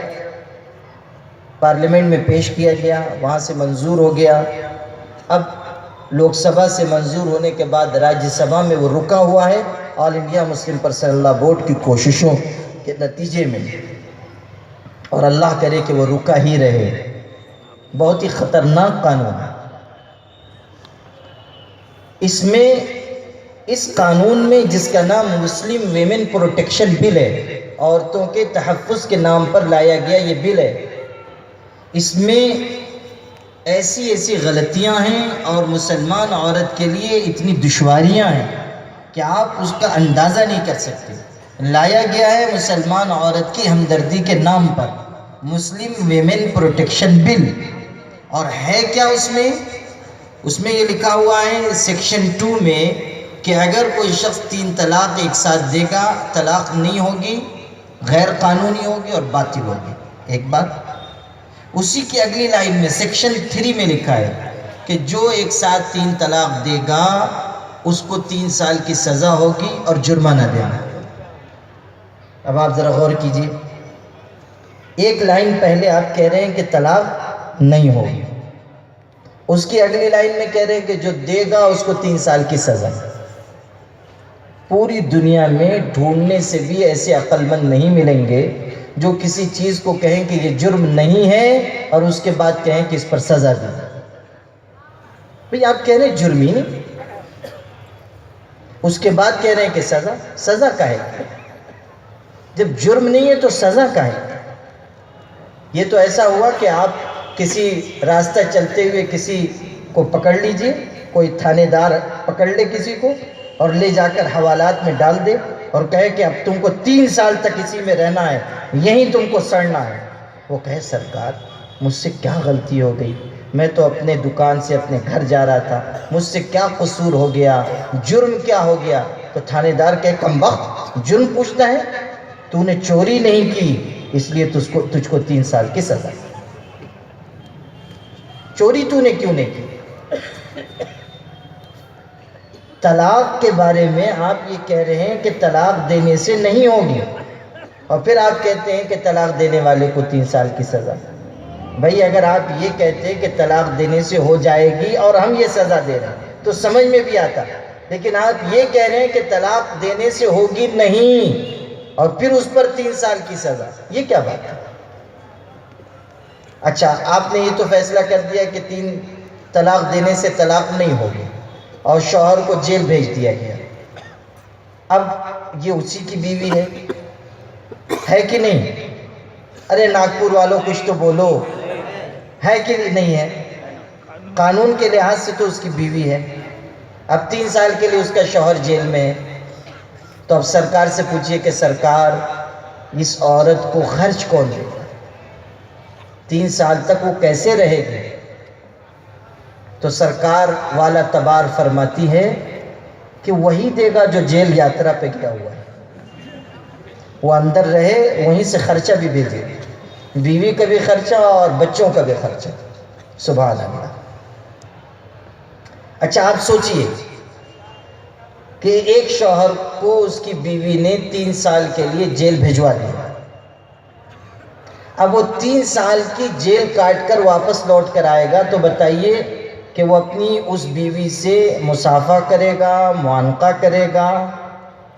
پارلیمنٹ میں پیش کیا گیا، وہاں سے منظور ہو گیا، اب لوک سبھا سے منظور ہونے کے بعد راجیہ سبھا میں وہ رکا ہوا ہے آل انڈیا مسلم پرسنل لا بورڈ کی کوششوں کے نتیجے میں، اور اللہ کرے کہ وہ رکا ہی رہے۔ بہت ہی خطرناک قانون ہے۔ اس قانون میں جس کا نام مسلم ویمن پروٹیکشن بل ہے، عورتوں کے تحفظ کے نام پر لایا گیا یہ بل ہے، اس میں ایسی غلطیاں ہیں اور مسلمان عورت کے لیے اتنی دشواریاں ہیں کہ آپ اس کا اندازہ نہیں کر سکتے۔ لایا گیا ہے مسلمان عورت کی ہمدردی کے نام پر مسلم ویمن پروٹیکشن بل، اور ہے کیا اس میں یہ لکھا ہوا ہے سیکشن 2 میں کہ اگر کوئی شخص 3 طلاق ایک ساتھ دے گا، طلاق نہیں ہوگی، غیر قانونی ہوگی اور باطل ہوگی۔ ایک بات، اسی کی اگلی لائن میں سیکشن 3 میں لکھا ہے کہ جو ایک ساتھ 3 طلاق دے گا اس کو 3 سال کی سزا ہوگی اور جرمانہ دینا۔ اب آپ ذرا غور کیجئے، ایک لائن پہلے آپ کہہ رہے ہیں کہ طلاق نہیں ہوگی، اس کی اگلی لائن میں کہہ رہے ہیں کہ جو دے گا اس کو 3 سال کی سزا۔ پوری دنیا میں ڈھونڈنے سے بھی ایسے عقل مند نہیں ملیں گے جو کسی چیز کو کہیں کہ یہ جرم نہیں ہے اور اس کے بعد کہیں کہ اس پر سزا دی۔ بھئی آپ کہہ رہے ہیں جرم ہی نہیں، اس کے بعد کہہ رہے ہیں کہ سزا کا ہے۔ جب جرم نہیں ہے تو سزا کا ہے؟ یہ تو ایسا ہوا کہ آپ کسی راستہ چلتے ہوئے کسی کو پکڑ لیجئے، کوئی تھانے دار پکڑ لے کسی کو اور لے جا کر حوالات میں ڈال دے اور کہے کہ اب تم کو 3 سال تک اسی میں رہنا ہے، یہیں تم کو سڑنا ہے۔ وہ کہے سرکار مجھ سے کیا غلطی ہو گئی، میں تو اپنے دکان سے اپنے گھر جا رہا تھا، مجھ سے کیا قصور ہو گیا، جرم کیا ہو گیا؟ تو تھانے دار کہے کم وقت جرم پوچھتا ہے، تو نے چوری نہیں کی، اس لیے تجھ کو 3 سال کی سزا۔ چوری تو نے کیوں نہیں کی؟ طلاق کے بارے میں آپ یہ کہہ رہے ہیں کہ طلاق دینے سے نہیں ہوگی، اور پھر آپ کہتے ہیں کہ طلاق دینے والے کو 3 سال کی سزا۔ بھائی اگر آپ یہ کہتے کہ طلاق دینے سے ہو جائے گی اور ہم یہ سزا دے رہے ہیں تو سمجھ میں بھی آتا، لیکن آپ یہ کہہ رہے ہیں کہ طلاق دینے سے ہوگی نہیں اور پھر اس پر 3 سال کی سزا، یہ کیا بات ہے؟ اچھا آپ نے یہ تو فیصلہ کر دیا کہ 3 طلاق دینے سے طلاق نہیں ہوگی اور شوہر کو جیل بھیج دیا گیا، اب یہ اسی کی بیوی ہے کہ نہیں؟ ارے ناگپور والوں کچھ تو بولو، ہے کہ نہیں ہے؟ قانون کے لحاظ سے تو اس کی بیوی ہے، اب 3 سال کے لیے اس کا شوہر جیل میں ہے، تو اب سرکار سے پوچھئے کہ سرکار اس عورت کو خرچ کون دے گا؟ 3 سال تک وہ کیسے رہے گی؟ تو سرکار والا تبار فرماتی ہے کہ وہی دے گا جو جیل یاترا پہ گیا ہوا ہے، وہ اندر رہے وہیں سے خرچہ بھی بھیجے، بیوی کا بھی خرچہ اور بچوں کا بھی خرچہ۔ سبحان اللہ۔ اچھا آپ سوچئے کہ ایک شوہر کو اس کی بیوی نے 3 سال کے لیے جیل بھیجوا دیا، اب وہ 3 سال کی جیل کاٹ کر واپس لوٹ کر آئے گا تو بتائیے کہ وہ اپنی اس بیوی سے مصافحہ کرے گا، معانقہ کرے گا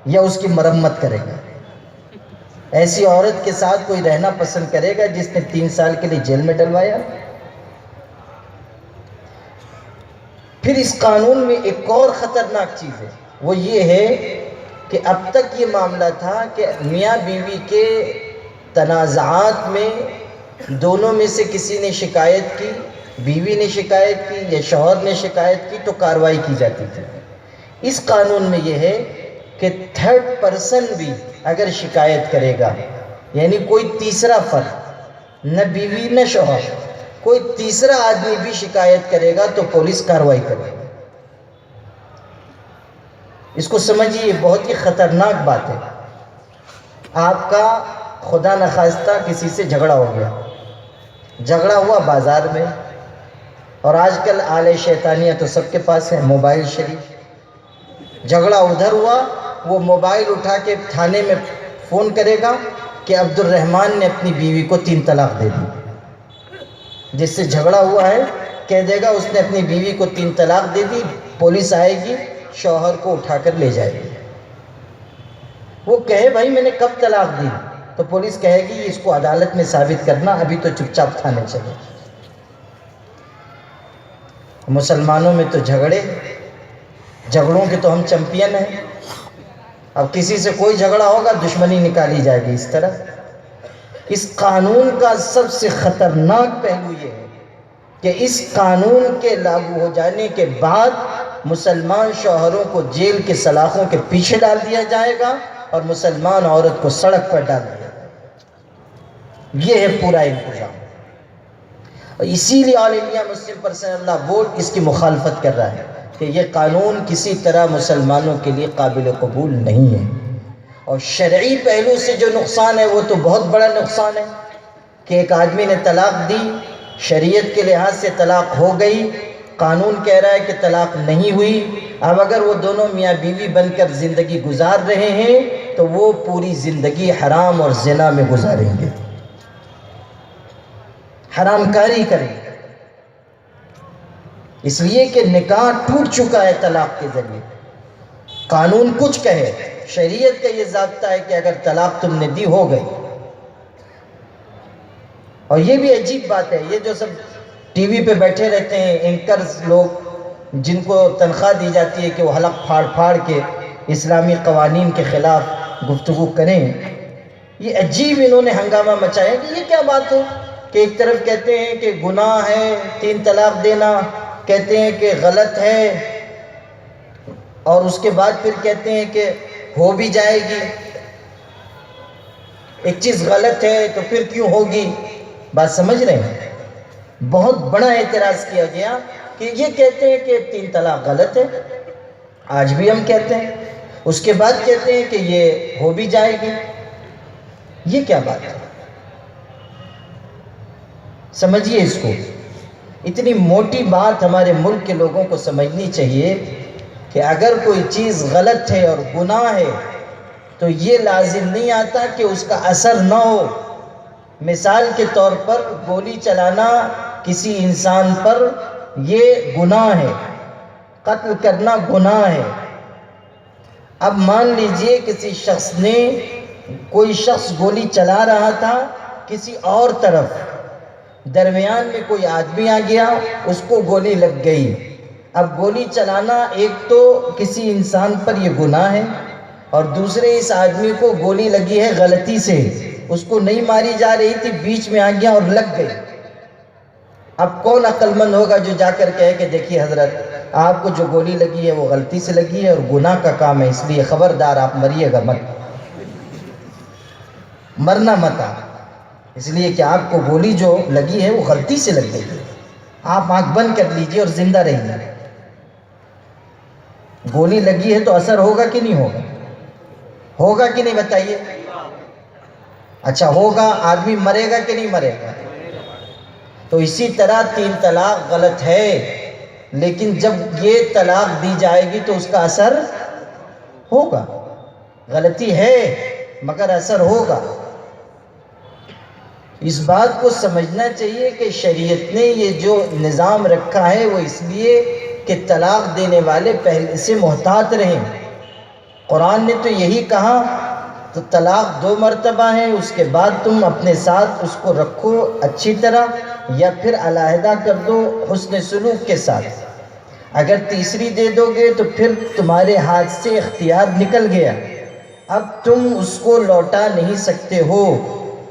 یا اس کی مرمت کرے گا؟ ایسی عورت کے ساتھ کوئی رہنا پسند کرے گا جس نے 3 سال کے لیے جیل میں ڈلوایا؟ پھر اس قانون میں ایک اور خطرناک چیز ہے، وہ یہ ہے کہ اب تک یہ معاملہ تھا کہ میاں بیوی کے تنازعات میں دونوں میں سے کسی نے شکایت کی، بیوی نے شکایت کی یا شوہر نے شکایت کی تو کارروائی کی جاتی تھی۔ اس قانون میں یہ ہے کہ 3rd پرسن بھی اگر شکایت کرے گا، یعنی کوئی تیسرا فرد، نہ بیوی نہ شوہر، کوئی تیسرا آدمی بھی شکایت کرے گا تو پولیس کارروائی کرے گی۔ اس کو سمجھیے، یہ بہت ہی خطرناک بات ہے۔ آپ کا خدا نخواستہ کسی سے جھگڑا ہو گیا، جھگڑا ہوا بازار میں، اور آج کل آلے شیطانیہ تو سب کے پاس ہے، موبائل شریف، جھگڑا ادھر ہوا، وہ موبائل اٹھا کے تھانے میں فون کرے گا کہ عبد الرحمن نے اپنی بیوی کو 3 طلاق دے دی۔ جس سے جھگڑا ہوا ہے کہہ دے گا اس نے اپنی بیوی کو 3 طلاق دے دی، پولیس آئے گی، شوہر کو اٹھا کر لے جائے گی۔ وہ کہے بھائی میں نے کب طلاق دی، تو پولیس کہے گی اس کو عدالت میں ثابت کرنا، ابھی تو چپ چاپ تھانے چلے۔ مسلمانوں میں تو جھگڑوں کے تو ہم چمپئن ہیں، اب کسی سے کوئی جھگڑا ہوگا دشمنی نکالی جائے گی۔ اس طرح اس قانون کا سب سے خطرناک پہلو یہ ہے کہ اس قانون کے لاگو ہو جانے کے بعد مسلمان شوہروں کو جیل کے سلاخوں کے پیچھے ڈال دیا جائے گا اور مسلمان عورت کو سڑک پر ڈال دیا جائے گا۔ یہ ہے پورا انتظام، اور اسی لیے آل انڈیا مسلم پرسنل لا بورڈ اس کی مخالفت کر رہا ہے کہ یہ قانون کسی طرح مسلمانوں کے لیے قابل قبول نہیں ہے۔ اور شرعی پہلو سے جو نقصان ہے وہ تو بہت بڑا نقصان ہے کہ ایک آدمی نے طلاق دی، شریعت کے لحاظ سے طلاق ہو گئی، قانون کہہ رہا ہے کہ طلاق نہیں ہوئی، اب اگر وہ دونوں میاں بیوی بن کر زندگی گزار رہے ہیں تو وہ پوری زندگی حرام اور زنا میں گزاریں گے، حرام کاری کریں گے، اس لیے کہ نکاح ٹوٹ چکا ہے طلاق کے ذریعے۔ قانون کچھ کہے، شریعت کا یہ ضابطہ ہے کہ اگر طلاق تم نے دی ہو گئی۔ اور یہ بھی عجیب بات ہے، یہ جو سب ٹی وی پہ بیٹھے رہتے ہیں اینکرز لوگ، جن کو تنخواہ دی جاتی ہے کہ وہ حلق پھاڑ پھاڑ کے اسلامی قوانین کے خلاف گفتگو کریں، یہ عجیب انہوں نے ہنگامہ مچایا کہ یہ کیا بات ہے کہ ایک طرف کہتے ہیں کہ گناہ ہے 3 طلاق دینا، کہتے ہیں کہ غلط ہے، اور اس کے بعد پھر کہتے ہیں کہ ہو بھی جائے گی۔ ایک چیز غلط ہے تو پھر کیوں ہوگی؟ بات سمجھ رہے ہیں؟ بہت بڑا اعتراض کیا گیا کہ یہ کہتے ہیں کہ 3 طلاق غلط ہے، آج بھی ہم کہتے ہیں، اس کے بعد کہتے ہیں کہ یہ ہو بھی جائے گی، یہ کیا بات ہے؟ سمجھیے اس کو، اتنی موٹی بات ہمارے ملک کے لوگوں کو سمجھنی چاہیے کہ اگر کوئی چیز غلط ہے اور گناہ ہے تو یہ لازم نہیں آتا کہ اس کا اثر نہ ہو۔ مثال کے طور پر گولی چلانا کسی انسان پر یہ گناہ ہے، قتل کرنا گناہ ہے۔ اب مان لیجئے کسی شخص نے، کوئی شخص گولی چلا رہا تھا کسی اور طرف، درمیان میں کوئی آدمی آ گیا، اس کو گولی لگ گئی۔ اب گولی چلانا ایک تو کسی انسان پر یہ گناہ ہے، اور دوسرے اس آدمی کو گولی لگی ہے غلطی سے، اس کو نہیں ماری جا رہی تھی، بیچ میں آ گیا اور لگ گئی۔ اب کون عقل مند ہوگا جو جا کر کہے کہ دیکھیے حضرت آپ کو جو گولی لگی ہے وہ غلطی سے لگی ہے اور گناہ کا کام ہے، اس لیے خبردار آپ مریے گا مت، مرنا مت آپ، اس لیے کہ آپ کو گولی جو لگی ہے وہ غلطی سے لگ گئی ہے، آپ آنکھ بند کر لیجئے اور زندہ رہیے۔ گولی لگی ہے تو اثر ہوگا کہ نہیں ہوگا؟ ہوگا کہ نہیں بتائیے؟ اچھا ہوگا، آدمی مرے گا کہ نہیں مرے گا؟ تو اسی طرح 3 طلاق غلط ہے، لیکن جب یہ طلاق دی جائے گی تو اس کا اثر ہوگا۔ غلطی ہے مگر اثر ہوگا۔ اس بات کو سمجھنا چاہیے کہ شریعت نے یہ جو نظام رکھا ہے وہ اس لیے کہ طلاق دینے والے پہلے سے محتاط رہیں۔ قرآن نے تو یہی کہا، تو طلاق 2 مرتبہ ہے، اس کے بعد تم اپنے ساتھ اس کو رکھو اچھی طرح، یا پھر علیحدہ کر دو حسن سلوک کے ساتھ۔ اگر تیسری دے دو گے تو پھر تمہارے ہاتھ سے اختیار نکل گیا، اب تم اس کو لوٹا نہیں سکتے ہو،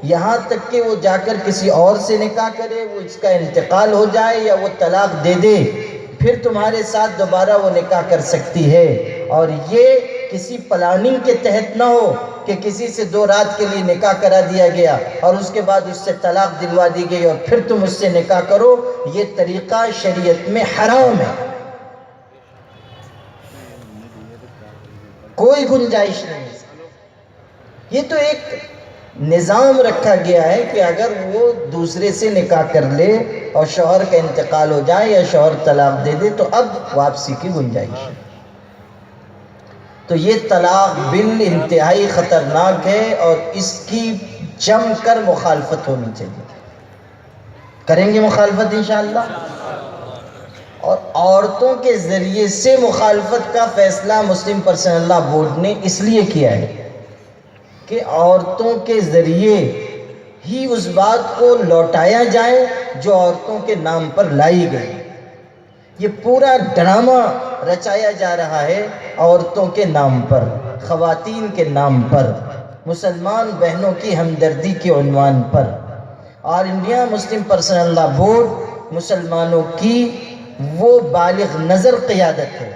یہاں تک کہ وہ جا کر کسی اور سے نکاح کرے، وہ اس کا انتقال ہو جائے یا وہ طلاق دے دے، پھر تمہارے ساتھ دوبارہ وہ نکاح کر سکتی ہے۔ اور یہ کسی پلاننگ کے تحت نہ ہو کہ کسی سے 2 رات کے لیے نکاح کرا دیا گیا اور اس کے بعد اس سے طلاق دلوا دی گئی اور پھر تم اس سے نکاح کرو، یہ طریقہ شریعت میں حرام ہے، کوئی گنجائش نہیں ہے۔ یہ تو ایک نظام رکھا گیا ہے کہ اگر وہ دوسرے سے نکاح کر لے اور شوہر کا انتقال ہو جائے یا شوہر طلاق دے دے تو اب واپسی کی گنجائش ہے۔ تو یہ طلاق بل انتہائی خطرناک ہے اور اس کی جم کر مخالفت ہونی چاہیے۔ کریں گے مخالفت انشاءاللہ؟ اور عورتوں کے ذریعے سے مخالفت کا فیصلہ مسلم پرسنل لاء بورڈ نے اس لیے کیا ہے کہ عورتوں کے ذریعے ہی اس بات کو لوٹایا جائے جو عورتوں کے نام پر لائی گئی۔ یہ پورا ڈرامہ رچایا جا رہا ہے عورتوں کے نام پر، خواتین کے نام پر، مسلمان بہنوں کی ہمدردی کے عنوان پر۔ اور India Muslim Personal Law board مسلمانوں کی وہ بالغ نظر قیادت ہے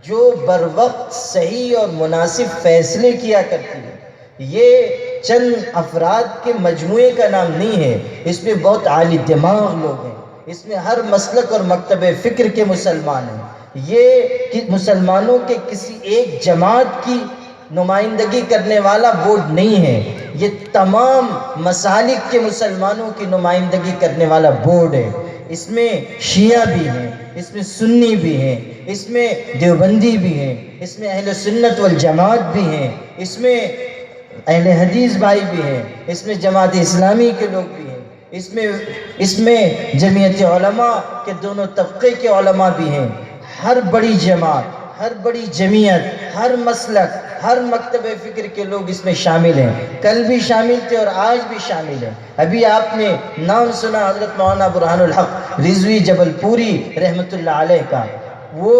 جو بر وقت صحیح اور مناسب فیصلے کیا کرتی ہے۔ یہ چند افراد کے مجموعے کا نام نہیں ہے، اس میں بہت عالی دماغ لوگ ہیں، اس میں ہر مسلک اور مکتب فکر کے مسلمان ہیں۔ یہ مسلمانوں کے کسی ایک جماعت کی نمائندگی کرنے والا بورڈ نہیں ہے، یہ تمام مسالک کے مسلمانوں کی نمائندگی کرنے والا بورڈ ہے۔ اس میں شیعہ بھی ہیں، اس میں سنی بھی ہیں، اس میں دیوبندی بھی ہیں، اس میں اہل سنت والجماعت بھی ہیں، اس میں اہل حدیث بھائی بھی ہیں، اس میں جماعت اسلامی کے لوگ بھی ہیں، اس میں جمعیت علماء کے دونوں طبقے کے علماء بھی ہیں۔ ہر بڑی جماعت، ہر بڑی جمعیت، ہر مسلک، ہر مکتب فکر کے لوگ اس میں شامل ہیں، کل بھی شامل تھے اور آج بھی شامل ہیں۔ ابھی آپ نے نام سنا حضرت مولانا برہان الحق رضوی جبل پوری رحمۃ اللہ علیہ کا، وہ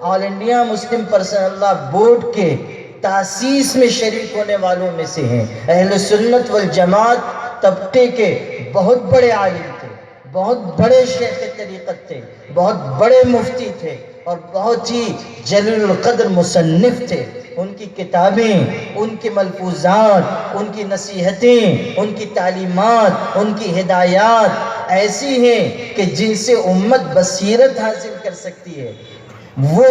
All India Muslim Personal Law Board کے تاسیس میں شریک ہونے والوں میں سے ہیں۔ اہل سنت والجماعت طبقے کے بہت بڑے عالم تھے، بہت بڑے شیخ طریقت تھے، بہت بڑے مفتی تھے اور بہت ہی جلیل القدر مصنف تھے۔ ان کی کتابیں، ان کے ملفوظات، ان کی نصیحتیں، ان کی تعلیمات، ان کی ہدایات ایسی ہیں کہ جن سے امت بصیرت حاصل کر سکتی ہے۔ وہ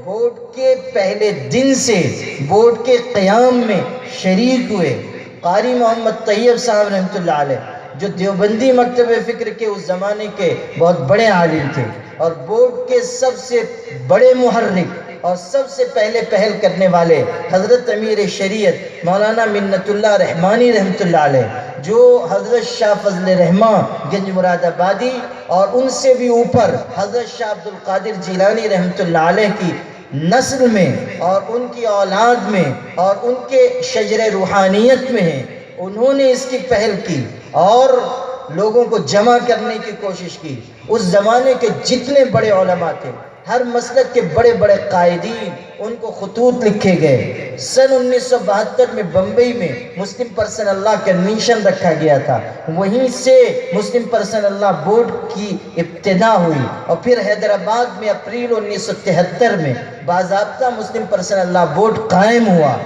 بورڈ کے پہلے دن سے بورڈ کے قیام میں شریک ہوئے۔ قاری محمد طیب صاحب رحمۃ اللہ علیہ جو دیوبندی مکتب فکر کے اس زمانے کے بہت بڑے عالم تھے اور بورڈ کے سب سے بڑے محرک اور سب سے پہلے پہل کرنے والے حضرت امیر شریعت مولانا منت اللہ رحمانی رحمۃ اللہ علیہ، جو حضرت شاہ فضل رحماں گنج مراد آبادی اور ان سے بھی اوپر حضرت شاہ عبد القادر جیلانی رحمۃ اللہ علیہ کی نسل میں اور ان کی اولاد میں اور ان کے شجر روحانیت میں ہیں، انہوں نے اس کی پہل کی اور لوگوں کو جمع کرنے کی کوشش کی۔ اس زمانے کے جتنے بڑے علماء تھے، ہر مسلک کے بڑے بڑے قائدین، ان کو خطوط لکھے گئے۔ سن 1972 میں بمبئی میں مسلم پرسن اللہ کنونشن رکھا گیا تھا، وہیں سے مسلم پرسن اللہ بورڈ کی ابتدا ہوئی اور پھر حیدرآباد میں اپریل 1973 میں باضابطہ مسلم پرسن اللہ بورڈ قائم ہوا۔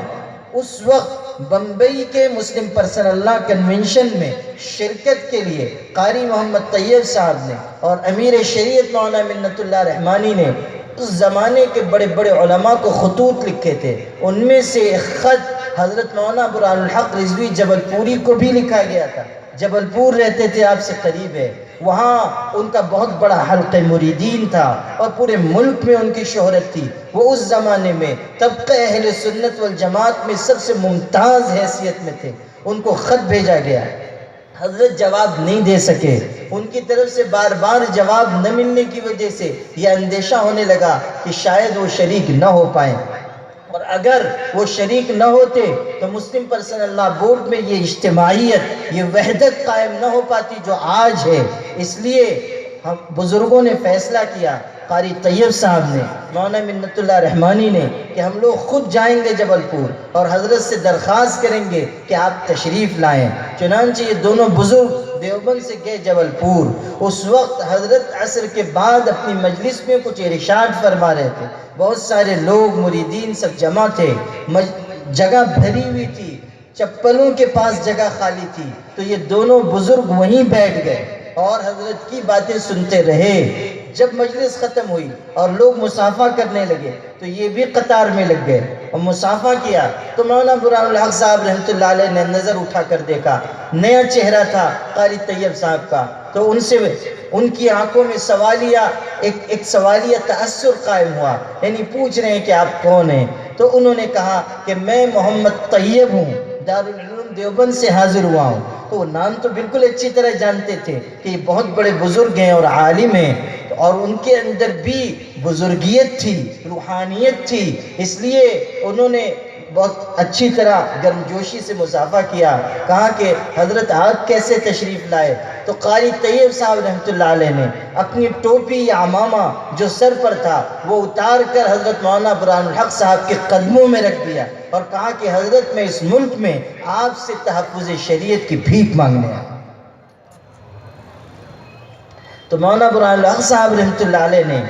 اس وقت بمبئی کے مسلم پرسن اللہ کنونشن میں شرکت کے لیے قاری محمد طیب صاحب نے اور امیر شریعت مولانا منت اللہ رحمانی نے اس زمانے کے بڑے بڑے علماء کو خطوط لکھے تھے۔ ان میں سے ایک خط حضرت مولانا برہان الحق رضوی جبل پوری کو بھی لکھا گیا تھا۔ جبل پور رہتے تھے، آپ سے قریب ہے، وہاں ان کا بہت بڑا حلقہ مریدین تھا اور پورے ملک میں ان کی شہرت تھی۔ وہ اس زمانے میں طبقہ اہل سنت والجماعت میں سب سے ممتاز حیثیت میں تھے۔ ان کو خط بھیجا گیا، حضرت جواب نہیں دے سکے۔ ان کی طرف سے بار بار جواب نہ ملنے کی وجہ سے یہ اندیشہ ہونے لگا کہ شاید وہ شریک نہ ہو پائیں، اور اگر وہ شریک نہ ہوتے تو مسلم پرسن اللہ بورڈ میں یہ اجتماعیت، یہ وحدت قائم نہ ہو پاتی جو آج ہے۔ اس لیے ہم بزرگوں نے فیصلہ کیا، قاری طیب صاحب نے، مولانا منت اللہ رحمانی نے، کہ ہم لوگ خود جائیں گے جبل پور اور حضرت سے درخواست کریں گے کہ آپ تشریف لائیں۔ چنانچہ یہ دونوں بزرگ دیوبند سے گئے جبل پور۔ اس وقت حضرت عصر کے بعد اپنی مجلس میں کچھ ارشاد فرما رہے تھے، بہت سارے لوگ مریدین سب جمع تھے، جگہ بھری ہوئی تھی، چپلوں کے پاس جگہ خالی تھی، تو یہ دونوں بزرگ وہیں بیٹھ گئے اور حضرت کی باتیں سنتے رہے۔ جب مجلس ختم ہوئی اور لوگ مصافحہ کرنے لگے تو یہ بھی قطار میں لگ گئے اور مصافحہ کیا، تو مولانا برہان الحق صاحب رحمۃ اللہ علیہ نے نظر اٹھا کر دیکھا، نیا چہرہ تھا قاری طیب صاحب کا، تو ان کی آنکھوں میں ایک سوالیہ تأثر قائم ہوا، یعنی پوچھ رہے ہیں کہ آپ کون ہیں؟ تو انہوں نے کہا کہ میں محمد طیب ہوں، دارالعلوم دیوبند سے حاضر ہوا ہوں۔ تو وہ نام تو بالکل اچھی طرح جانتے تھے کہ یہ بہت بڑے بزرگ ہیں اور عالم ہیں، اور ان کے اندر بھی بزرگیت تھی، روحانیت تھی، اس لیے انہوں نے بہت اچھی طرح گرمجوشی سے مصافحہ کیا۔ کہا کہ حضرت آپ کیسے تشریف لائے؟ تو قاری طیب صاحب رحمۃ اللہ علیہ نے اپنی ٹوپی یا عمامہ جو سر پر تھا وہ اتار کر حضرت مولانا برہان الحق صاحب کے قدموں میں رکھ دیا اور کہا کہ حضرت میں اس ملک میں آپ سے تحفظ شریعت کی بھیک مانگنے آیا۔ تو مولانا برہان الحق صاحب رحمۃ اللہ علیہ نے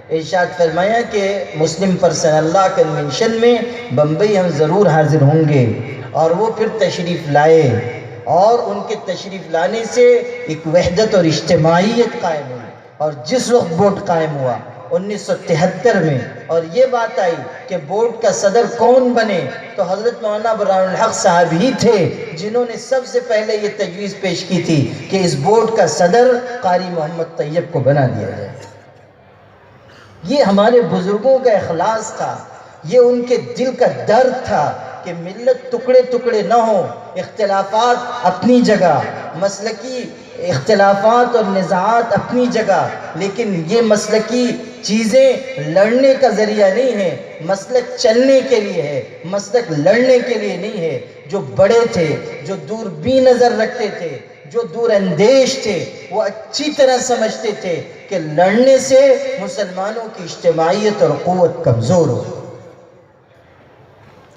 ارشاد فرمایا کہ مسلم پرسن اللہ کنونشن میں بمبئی ہم ضرور حاضر ہوں گے، اور وہ پھر تشریف لائے اور ان کے تشریف لانے سے ایک وحدت اور اجتماعیت قائم ہوئی۔ اور جس وقت بورڈ قائم ہوا 1973 میں اور یہ بات آئی کہ بورڈ کا صدر کون بنے، تو حضرت مولانا برہان الحق صاحب ہی تھے جنہوں نے سب سے پہلے یہ تجویز پیش کی تھی کہ اس بورڈ کا صدر قاری محمد طیب کو بنا دیا جائے۔ یہ ہمارے بزرگوں کا اخلاص تھا، یہ ان کے دل کا درد تھا کہ ملت ٹکڑے ٹکڑے نہ ہوں، اختلافات اپنی جگہ، مسلکی اختلافات اور نزاعات اپنی جگہ، لیکن یہ مسلکی چیزیں لڑنے کا ذریعہ نہیں ہے، مسلک چلنے کے لیے ہے، مسلک لڑنے کے لیے نہیں ہے۔ جو بڑے تھے، جو دوربین نظر رکھتے تھے، جو دور اندیش تھے، وہ اچھی طرح سمجھتے تھے کہ لڑنے سے مسلمانوں کی اجتماعیت اور قوت کمزور ہو۔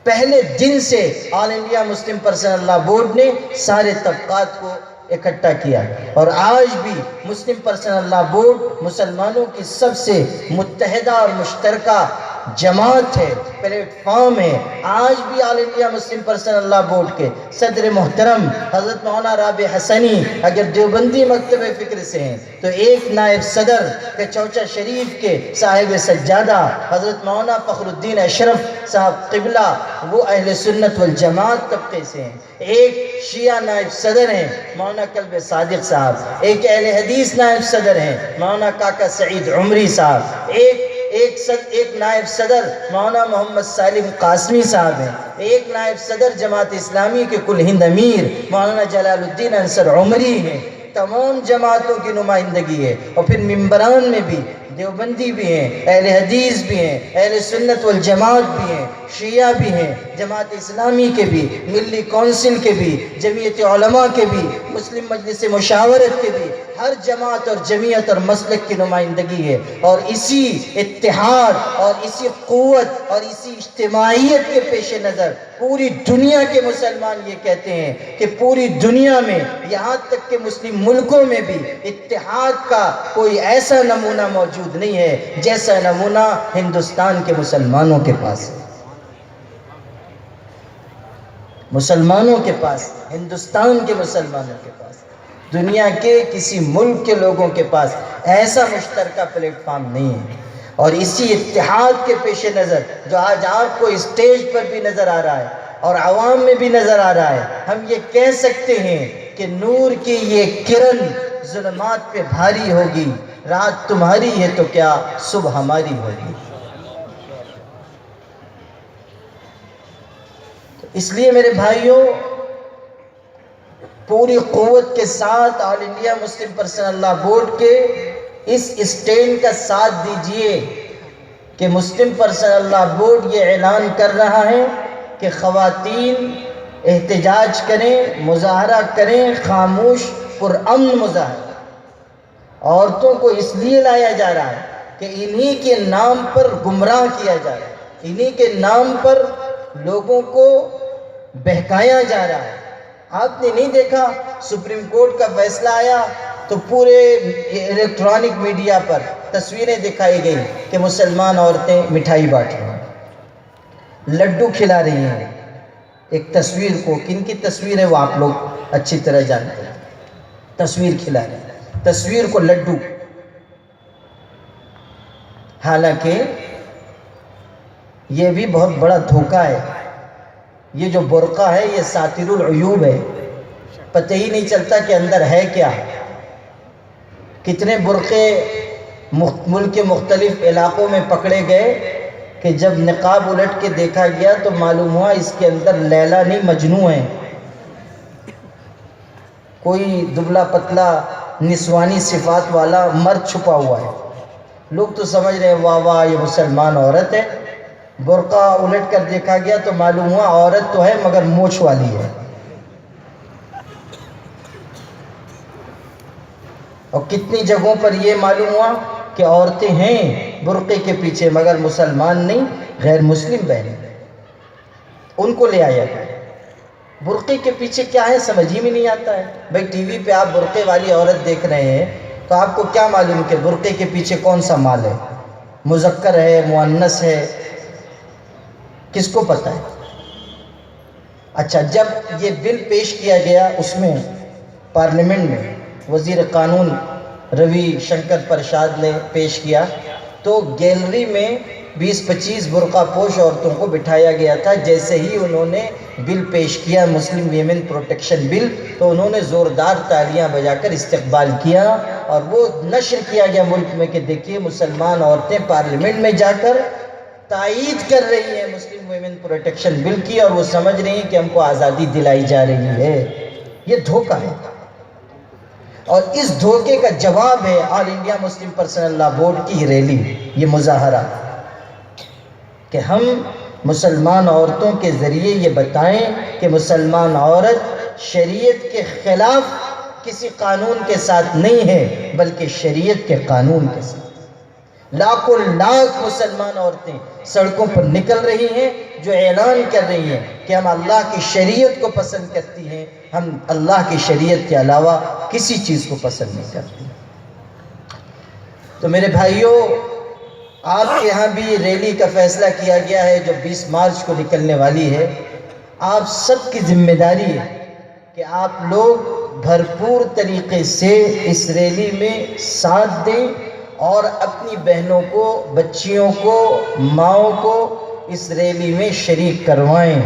پہلے دن سے آل انڈیا مسلم پرسن اللہ بورڈ نے سارے طبقات کو اکٹھا کیا، اور آج بھی مسلم پرسن اللہ بورڈ مسلمانوں کی سب سے متحدہ اور مشترکہ جماعت ہے، پلیٹ فارم ہے۔ آج بھی آل انڈیا مسلم پرسنل لا بورڈ کے صدر محترم حضرت مولانا رابع حسنی اگر دیوبندی مکتب فکر سے ہیں تو ایک نائب صدر چوچا شریف کے صاحب سجادہ حضرت مولانا فخر الدین اشرف صاحب قبلہ وہ اہل سنت والجماعت طبقے سے ہیں۔ ایک شیعہ نائب صدر ہیں مولانا کلب صادق صاحب، ایک اہل حدیث نائب صدر ہیں مولانا کاکا سعید عمری صاحب، ایک نائب صدر مولانا محمد سالم قاسمی صاحب ہیں، ایک نائب صدر جماعت اسلامی کے کل ہند امیر مولانا جلال الدین انصر عمری ہیں۔ تمام جماعتوں کی نمائندگی ہے، اور پھر ممبران میں بھی دیوبندی بھی ہیں، اہل حدیث بھی ہیں، اہل سنت والجماعت بھی ہیں، شیعہ بھی ہیں، جماعت اسلامی کے بھی، ملی کونسل کے بھی، جمعیت علماء کے بھی، مسلم مجلس مشاورت کے بھی، ہر جماعت اور جمعیت اور مسلک کی نمائندگی ہے۔ اور اسی اتحاد اور اسی قوت اور اسی اجتماعیت کے پیش نظر پوری دنیا کے مسلمان یہ کہتے ہیں کہ پوری دنیا میں یہاں تک کہ مسلم ملکوں میں بھی اتحاد کا کوئی ایسا نمونہ موجود نہیں ہے جیسا نمونہ ہندوستان کے مسلمانوں کے پاس ہے۔ مسلمانوں کے پاس، ہندوستان کے مسلمانوں کے پاس، دنیا کے کسی ملک کے لوگوں کے پاس ایسا مشترکہ پلیٹ فارم نہیں ہے۔ اور اسی اتحاد کے پیش نظر جو آج آپ کو اسٹیج پر بھی نظر آ رہا ہے اور عوام میں بھی نظر آ رہا ہے، ہم یہ کہہ سکتے ہیں کہ نور کی یہ کرن ظلمات پہ بھاری ہوگی، رات تمہاری ہے تو کیا صبح ہماری ہوگی۔ اس لیے میرے بھائیوں، پوری قوت کے ساتھ آل انڈیا مسلم پرسنل لا بورڈ کے اس اسٹینڈ کا ساتھ دیجئے کہ مسلم پرسنل لا بورڈ یہ اعلان کر رہا ہے کہ خواتین احتجاج کریں، مظاہرہ کریں، خاموش پرامن مظاہرہ۔ عورتوں کو اس لیے لایا جا رہا ہے کہ انہی کے نام پر گمراہ کیا جا رہا ہے، انہی کے نام پر لوگوں کو بہکایا جا رہا ہے۔ آپ نے نہیں دیکھا سپریم کورٹ کا فیصلہ آیا تو پورے الیکٹرانک میڈیا پر تصویریں دکھائی گئی کہ مسلمان عورتیں مٹھائی بانٹ رہی ہیں، لڈو کھلا رہی ہیں۔ ایک تصویر کو، کن کی تصویر ہے وہ آپ لوگ اچھی طرح جانتے ہیں، تصویر کھلا رہی ہیں، تصویر کو لڈو۔ حالانکہ یہ بھی بہت بڑا دھوکہ ہے۔ یہ جو برقع ہے یہ ساتر العیوب ہے، پتہ ہی نہیں چلتا کہ اندر ہے کیا۔ کتنے برقعے ملک کے مختلف علاقوں میں پکڑے گئے کہ جب نقاب الٹ کے دیکھا گیا تو معلوم ہوا اس کے اندر لیلا نہیں مجنوں ہے، کوئی دبلا پتلا نسوانی صفات والا مرد چھپا ہوا ہے۔ لوگ تو سمجھ رہے ہیں واہ واہ یہ مسلمان عورت ہے، برقع الٹ کر دیکھا گیا تو معلوم ہوا عورت تو ہے مگر مونچھ والی ہے۔ اور کتنی جگہوں پر یہ معلوم ہوا کہ عورتیں ہیں برقعے کے پیچھے مگر مسلمان نہیں، غیر مسلم بہن، ان کو لے آیا گیا۔ برقعے کے پیچھے کیا ہے سمجھ ہی میں نہیں آتا ہے۔ بھائی ٹی وی پہ آپ برقعے والی عورت دیکھ رہے ہیں تو آپ کو کیا معلوم کہ برقعے کے پیچھے کون سا مال ہے، مذکر ہے، مؤنث ہے، کس کو پتہ ہے؟ اچھا، جب یہ بل پیش کیا گیا اس میں پارلیمنٹ میں وزیر قانون روی شنکر پرساد نے پیش کیا تو گیلری میں 20-25 برقع پوش عورتوں کو بٹھایا گیا تھا۔ جیسے ہی انہوں نے بل پیش کیا مسلم ویمن پروٹیکشن بل تو انہوں نے زوردار تالیاں بجا کر استقبال کیا اور وہ نشر کیا گیا ملک میں کہ دیکھیے مسلمان عورتیں پارلیمنٹ میں جا کر تائید کر رہی ہیں مسلم ویمن پروٹیکشن بل کی اور وہ سمجھ رہی ہیں کہ ہم کو آزادی دلائی جا رہی ہے۔ یہ دھوکہ ہے، اور اس دھوکے کا جواب ہے آل انڈیا مسلم پرسنل لا بورڈ کی ریلی، یہ مظاہرہ کہ ہم مسلمان عورتوں کے ذریعے یہ بتائیں کہ مسلمان عورت شریعت کے خلاف کسی قانون کے ساتھ نہیں ہے بلکہ شریعت کے قانون کے ساتھ۔ لاکھوں لاکھ مسلمان عورتیں سڑکوں پر نکل رہی ہیں جو اعلان کر رہی ہیں کہ ہم اللہ کی شریعت کو پسند کرتی ہیں، ہم اللہ کی شریعت کے علاوہ کسی چیز کو پسند نہیں کرتی۔ تو میرے بھائیوں، آپ کے یہاں بھی ریلی کا فیصلہ کیا گیا ہے جو 20 مارچ کو نکلنے والی ہے. آپ سب کی ذمہ داری ہے کہ آپ لوگ بھرپور طریقے سے اس ریلی میں ساتھ دیں اور اپنی بہنوں کو، بچیوں کو، ماؤں کو اس ریلی میں شریک کروائیں.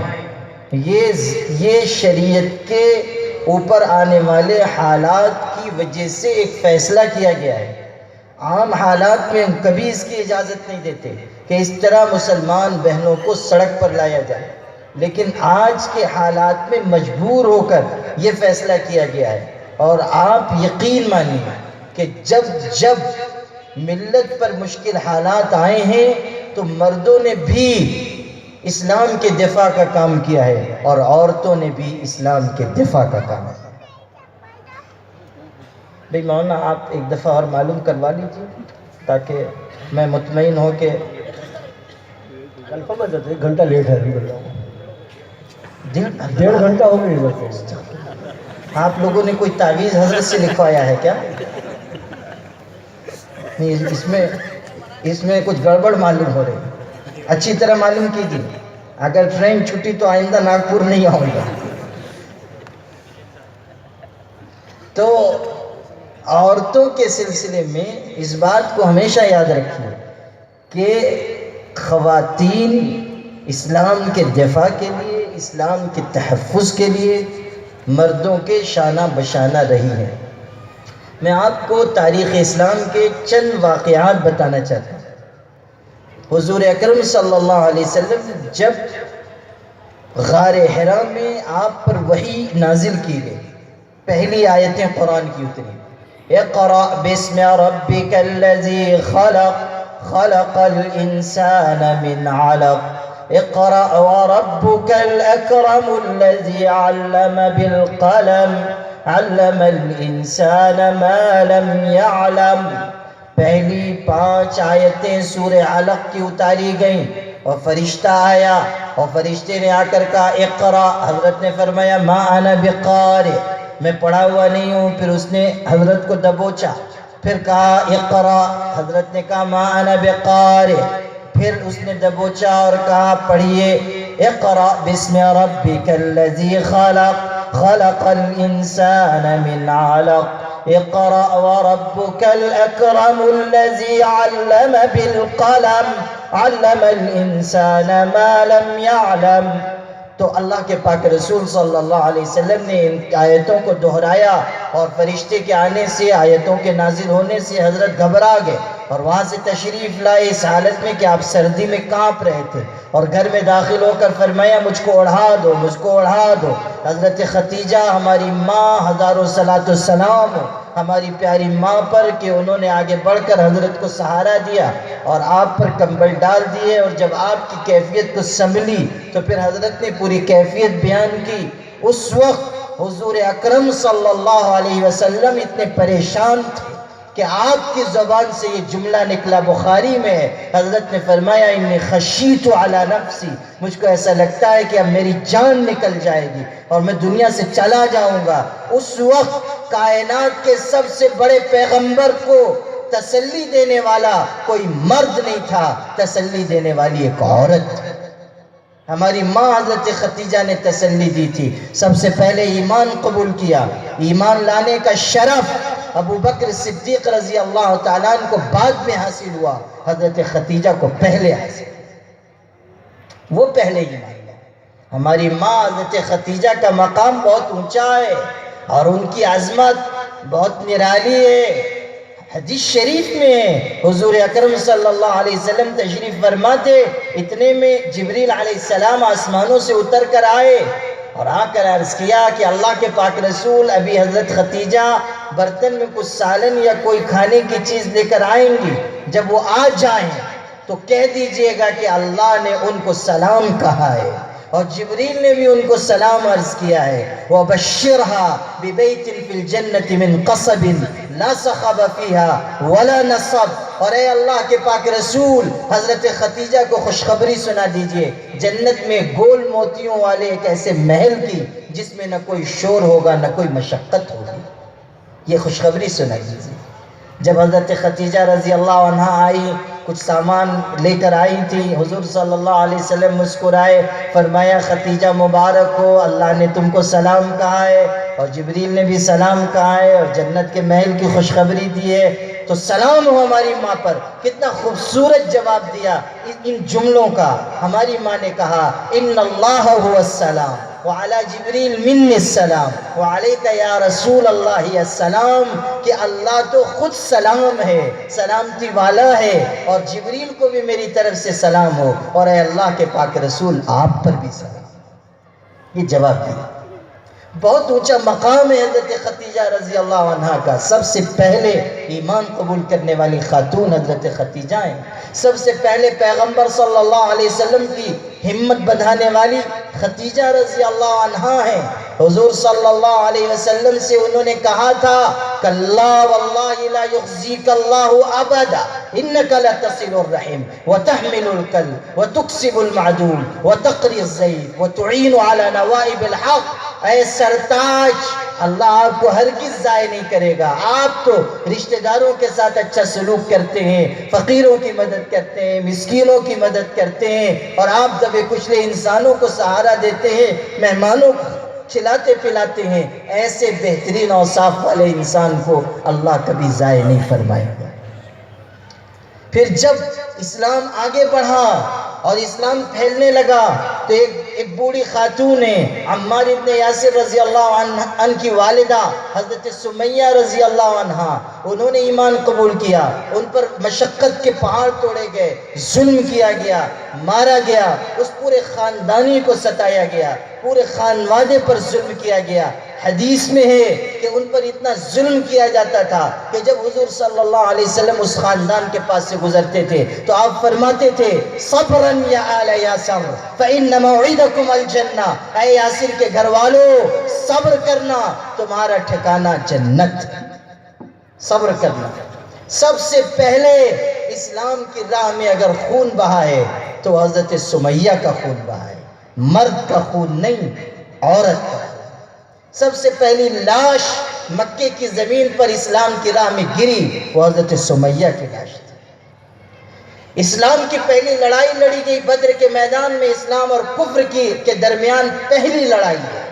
یہ شریعت کے اوپر آنے والے حالات کی وجہ سے ایک فیصلہ کیا گیا ہے. عام حالات میں ہم کبھی اس کی اجازت نہیں دیتے کہ اس طرح مسلمان بہنوں کو سڑک پر لایا جائے، لیکن آج کے حالات میں مجبور ہو کر یہ فیصلہ کیا گیا ہے. اور آپ یقین مانیے کہ جب ملت پر مشکل حالات آئے ہیں تو مردوں نے بھی اسلام کے دفاع کا کام کیا ہے اور عورتوں نے بھی اسلام کے دفاع کا کام کیا. بھئی مولانا آپ ایک دفعہ اور معلوم کروا لیجیے تاکہ میں مطمئن ہو کہ کنفرم ہے. 1 گھنٹہ لیٹ ہے ابھی. 1.5 گھنٹہ ہو گئی. آپ لوگوں نے کوئی تعویذ حضرت سے لکھوایا ہے کیا؟ نہیں، اس میں کچھ گڑبڑ معلوم ہو رہی. اچھی طرح معلوم کیجیے. اگر ٹرین چھٹی تو آئندہ ناگپور نہیں آؤں گا. تو عورتوں کے سلسلے میں اس بات کو ہمیشہ یاد رکھیے کہ خواتین اسلام کے دفاع کے لیے، اسلام کے تحفظ کے لیے مردوں کے شانہ بشانہ رہی ہیں. میں آپ کو تاریخ اسلام کے چند واقعات بتانا چاہتا ہوں. حضور اکرم صلی اللہ علیہ وسلم جب غار حرا میں آپ پر وحی نازل کی گئی، پہلی آیتیں قرآن کی اتری. اقرأ بسم ربک الذی خلق خلق الانسان من علق اقرأ وربک الاکرم الذی علم بالقلم علم الانسان ما لم يعلم. پہلی 5 آیتیں سورہ علق کی اتاری گئیں اور فرشتہ آیا اور فرشتے نے آ کر کہا اقرأ. حضرت نے فرمایا ما انا بقارئ، میں پڑھا ہوا نہیں ہوں. پھر اس نے حضرت کو دبوچا، پھر کہا اقرأ. حضرت نے کہا ما انا بقارئ. پھر اس نے دبوچا اور کہا پڑھیے اقرأ بسم ربک الذی خلق خلق الانسان من علق اقرأ وربک الاکرم الذی علم بالقلم علم الانسان ما لم يعلم. تو اللہ کے پاک رسول صلی اللہ علیہ وسلم نے ان آیتوں کو دہرایا اور فرشتے کے آنے سے، آیتوں کے نازل ہونے سے حضرت گھبرا گئے اور وہاں سے تشریف لائے اس حالت میں کہ آپ سردی میں کانپ رہے تھے اور گھر میں داخل ہو کر فرمایا مجھ کو اڑھا دو، مجھ کو اڑھا دو. حضرت خدیجہ ہماری ماں، ہزاروں صلاۃ والسلام ہماری پیاری ماں پر کہ انہوں نے آگے بڑھ کر حضرت کو سہارا دیا اور آپ پر کمبل ڈال دیے. اور جب آپ کی کیفیت کو سنبھلی تو پھر حضرت نے پوری کیفیت بیان کی. اس وقت حضور اکرم صلی اللہ علیہ وسلم اتنے پریشان تھے کہ آپ کی زبان سے یہ جملہ نکلا، بخاری میں ہے. حضرت نے فرمایا انی خشیت علی نفسی، مجھ کو ایسا لگتا ہے کہ اب میری جان نکل جائے گی اور میں دنیا سے چلا جاؤں گا. اس وقت کائنات کے سب سے بڑے پیغمبر کو تسلی دینے والا کوئی مرد نہیں تھا، تسلی دینے والی ایک عورت. ہماری ماں حضرت خدیجہ نے تسلی دی تھی. سب سے پہلے ایمان قبول کیا. ایمان لانے کا شرف ابو بکر صدیق رضی اللہ تعالیٰ عنہ کو بعد میں حاصل ہوا، حضرت خدیجہ کو پہلے حاصل. وہ پہلے ایمان لایا. ہماری ماں حضرت خدیجہ کا مقام بہت اونچا ہے اور ان کی عظمت بہت نرالی ہے. حدیث شریف میں حضور اکرم صلی اللہ علیہ وسلم تشریف فرما تھے، اتنے میں جبریل علیہ السلام آسمانوں سے اتر کر آئے اور آ کر عرض کیا کہ اللہ کے پاک رسول ابھی حضرت خدیجہ برتن میں کچھ سالن یا کوئی کھانے کی چیز لے کر آئیں گی، جب وہ آ جائیں تو کہہ دیجئے گا کہ اللہ نے ان کو سلام کہا ہے. اور جبریل نے بھی ان کو سلام عرض کیا ہے. وَبَشِّرْهَا بِبَيْتٍ فِي الْجَنَّةِ مِنْ قَصَبٍ لَا صَخَبَ فِيهَا وَلَا نَصَبٍ. اور اے اللہ کے پاک رسول حضرت خدیجہ کو خوشخبری سنا دیجئے جنت میں گول موتیوں والے ایک ایسے محل کی جس میں نہ کوئی شور ہوگا نہ کوئی مشقت ہوگی. یہ خوشخبری سنا دیجئے. جب حضرت خدیجہ رضی اللہ عنہ آئی، کچھ سامان لے کر آئی تھی. حضور صلی اللہ علیہ وسلم مسکرائے, فرمایا خدیجہ مبارک ہو, اللہ نے تم کو سلام کہا ہے اور جبریل نے بھی سلام کہا ہے اور جنت کے محل کی خوشخبری دی ہے, تو سلام ہو ہماری ماں پر. کتنا خوبصورت جواب دیا ان جملوں کا. ہماری ماں نے کہا ان اللہ هو السلام وعلی جبریل منی السلام وعلیک یا رسول اللہ السلام, کہ اللہ تو خود سلام ہے, سلامتی والا ہے, اور جبریل کو بھی میری طرف سے سلام ہو, اور اے اللہ کے پاک رسول آپ پر بھی سلام. یہ جواب دیا. بہت اونچا مقام ہے حضرت خدیجہ رضی اللہ عنہ کا. سب سے پہلے ایمان قبول کرنے والی خاتون حضرت خدیجہ ہیں. سب سے پہلے پیغمبر صلی اللہ علیہ وسلم کی ہمت بڑھانے والی خدیجہ رضی اللہ عنہ ہیں. حضور صلی اللہ علیہ وسلم سے انہوں نے کہا تھا کلا واللہ لا یخزیک اللہ ابدا انک لتصل الرحم وتحمل الکل وتکسب المعدوم وتقری الضیف وتعین علی نوائب الحق. اے سرتاج, اللہ آپ کو ہرگز ضائع نہیں کرے گا. آپ تو رشتہ داروں کے ساتھ اچھا سلوک کرتے ہیں, فقیروں کی مدد کرتے ہیں, مسکینوں کی مدد کرتے ہیں, اور آپ دبے کچلے انسانوں کو سہارا دیتے ہیں, مہمانوں کو کھلاتے پلاتے ہیں. ایسے بہترین اوصاف والے انسان کو اللہ کبھی ضائع نہیں فرمائے گا. پھر جب اسلام آگے بڑھا اور اسلام پھیلنے لگا تو ایک بوڑھی خاتون ہے, عمار ابن یاسر رضی اللہ عنہ کی والدہ حضرت سمیہ رضی اللہ عنہ, انہوں نے ایمان قبول کیا. ان پر مشقت کے پہاڑ توڑے گئے, ظلم کیا گیا, مارا گیا, اس پورے خاندانی کو ستایا گیا, پورے خانوادے پر ظلم کیا گیا. حدیث میں ہے کہ ان پر اتنا ظلم کیا جاتا تھا کہ جب حضور صلی اللہ علیہ وسلم اس خاندان کے پاس سے گزرتے تھے تو آپ فرماتے تھے صبرا یا آل یاسر فإن موعدکم الجنہ, اے یاسر کے گھر والوں صبر کرنا, تمہارا ٹھکانہ جنت. صبر کرنا. سب سے پہلے اسلام کی راہ میں اگر خون بہا ہے تو حضرت سمیہ کا خون بہا ہے, مرد کا خون نہیں, عورت کا. سب سے پہلی لاش مکے کی زمین پر اسلام کی راہ میں گری وہ حضرت سمیہ کی لاش تھی. اسلام کی پہلی لڑائی لڑی گئی بدر کے میدان میں. اسلام اور کفر کے درمیان پہلی لڑائی ہے,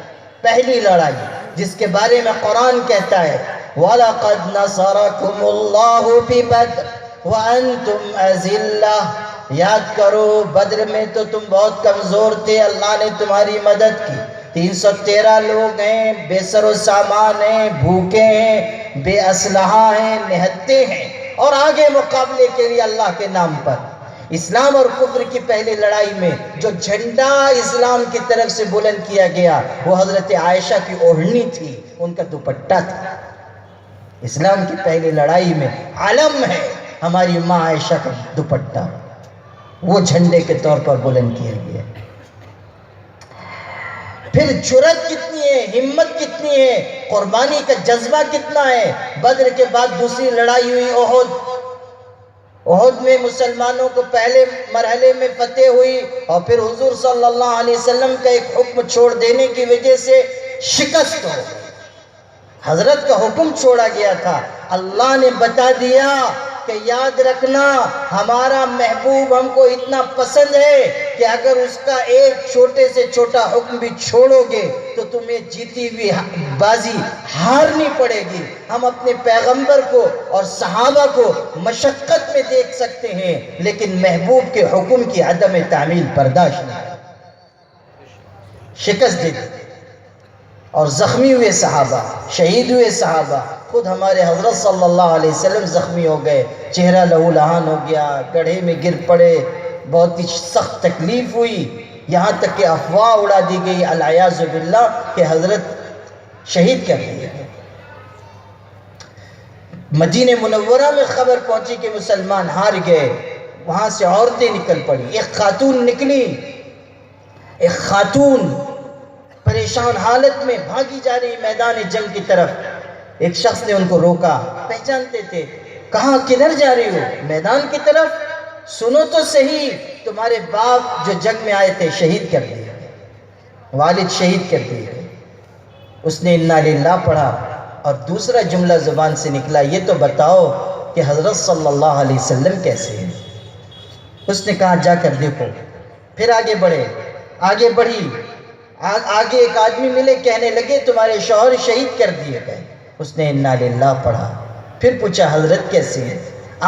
پہلی لڑائی جس کے بارے میں قرآن کہتا ہے وَلَقَدْ نَصَرَكُمُ اللَّهُ بِبَدْرٍ وَأَنْتُمْ أَذِلَّةٌ. یاد کرو بدر میں تو تم بہت کمزور تھے, اللہ نے تمہاری مدد کی. 313 لوگ ہیں, بے سر و سامان ہیں, بھوکے ہیں, بے اسلحہ ہیں, نہتے ہیں, اور آگے مقابلے کے لیے اللہ کے نام پر. اسلام اور کفر کی پہلی لڑائی میں جو جھنڈا اسلام کی طرف سے بلند کیا گیا وہ حضرت عائشہ کی اوڑھنی تھی, ان کا دوپٹہ تھا. اسلام کی پہلی لڑائی میں علم ہے ہماری ماں عائشہ کا دوپٹہ, وہ جھنڈے کے طور پر بلند کیا گیا. پھر جرأت کتنی ہے, ہمت کتنی ہے, قربانی کا جذبہ کتنا ہے. بدر کے بعد دوسری لڑائی ہوئی احد. احد میں مسلمانوں کو پہلے مرحلے میں فتح ہوئی اور پھر حضور صلی اللہ علیہ وسلم کا ایک حکم چھوڑ دینے کی وجہ سے شکست ہو گئی. حضرت کا حکم چھوڑا گیا تھا. اللہ نے بتا دیا کہ یاد رکھنا ہمارا محبوب ہم کو اتنا پسند ہے کہ اگر اس کا ایک چھوٹے سے چھوٹا حکم بھی چھوڑو گے تو تمہیں جیتی ہوئی بازی ہارنی پڑے گی. ہم اپنے پیغمبر کو اور صحابہ کو مشقت میں دیکھ سکتے ہیں لیکن محبوب کے حکم کی عدم تعمیل برداشت نہیں. شکست دی اور زخمی ہوئے صحابہ, شہید ہوئے صحابہ. خود ہمارے حضرت صلی اللہ علیہ وسلم زخمی ہو گئے, چہرہ لہو لہان ہو گیا, گڑھے میں گر پڑے, بہت ہی سخت تکلیف ہوئی, یہاں تک کہ افواہ اڑا دی گئی العیاذ باللہ کہ حضرت شہید کر دیے گئے. مدینہ منورہ میں خبر پہنچی کہ مسلمان ہار گئے, وہاں سے عورتیں نکل پڑی. ایک خاتون نکلی, ایک خاتون پریشان حالت میں بھاگی جا رہی میدان جنگ کی طرف. ایک شخص نے ان کو روکا, پہچانتے تھے, کہاں کدھر جا رہی ہو؟ میدان کی طرف. سنو تو صحیح, تمہارے باپ جو جنگ میں آئے تھے شہید کر دیے گئے, والد شہید کر دیے گئے. اس نے انا للہ پڑھا اور دوسرا جملہ زبان سے نکلا, یہ تو بتاؤ کہ حضرت صلی اللہ علیہ وسلم کیسے ہیں. اس نے کہا جا کر دیکھو. پھر آگے بڑھے، آگے بڑھی، آگے ایک آدمی ملے، کہنے لگے تمہارے شوہر شہید کر دیے گئے. اس نے انا للہ پڑھا. پھر پوچھا حضرت کیسے ہیں؟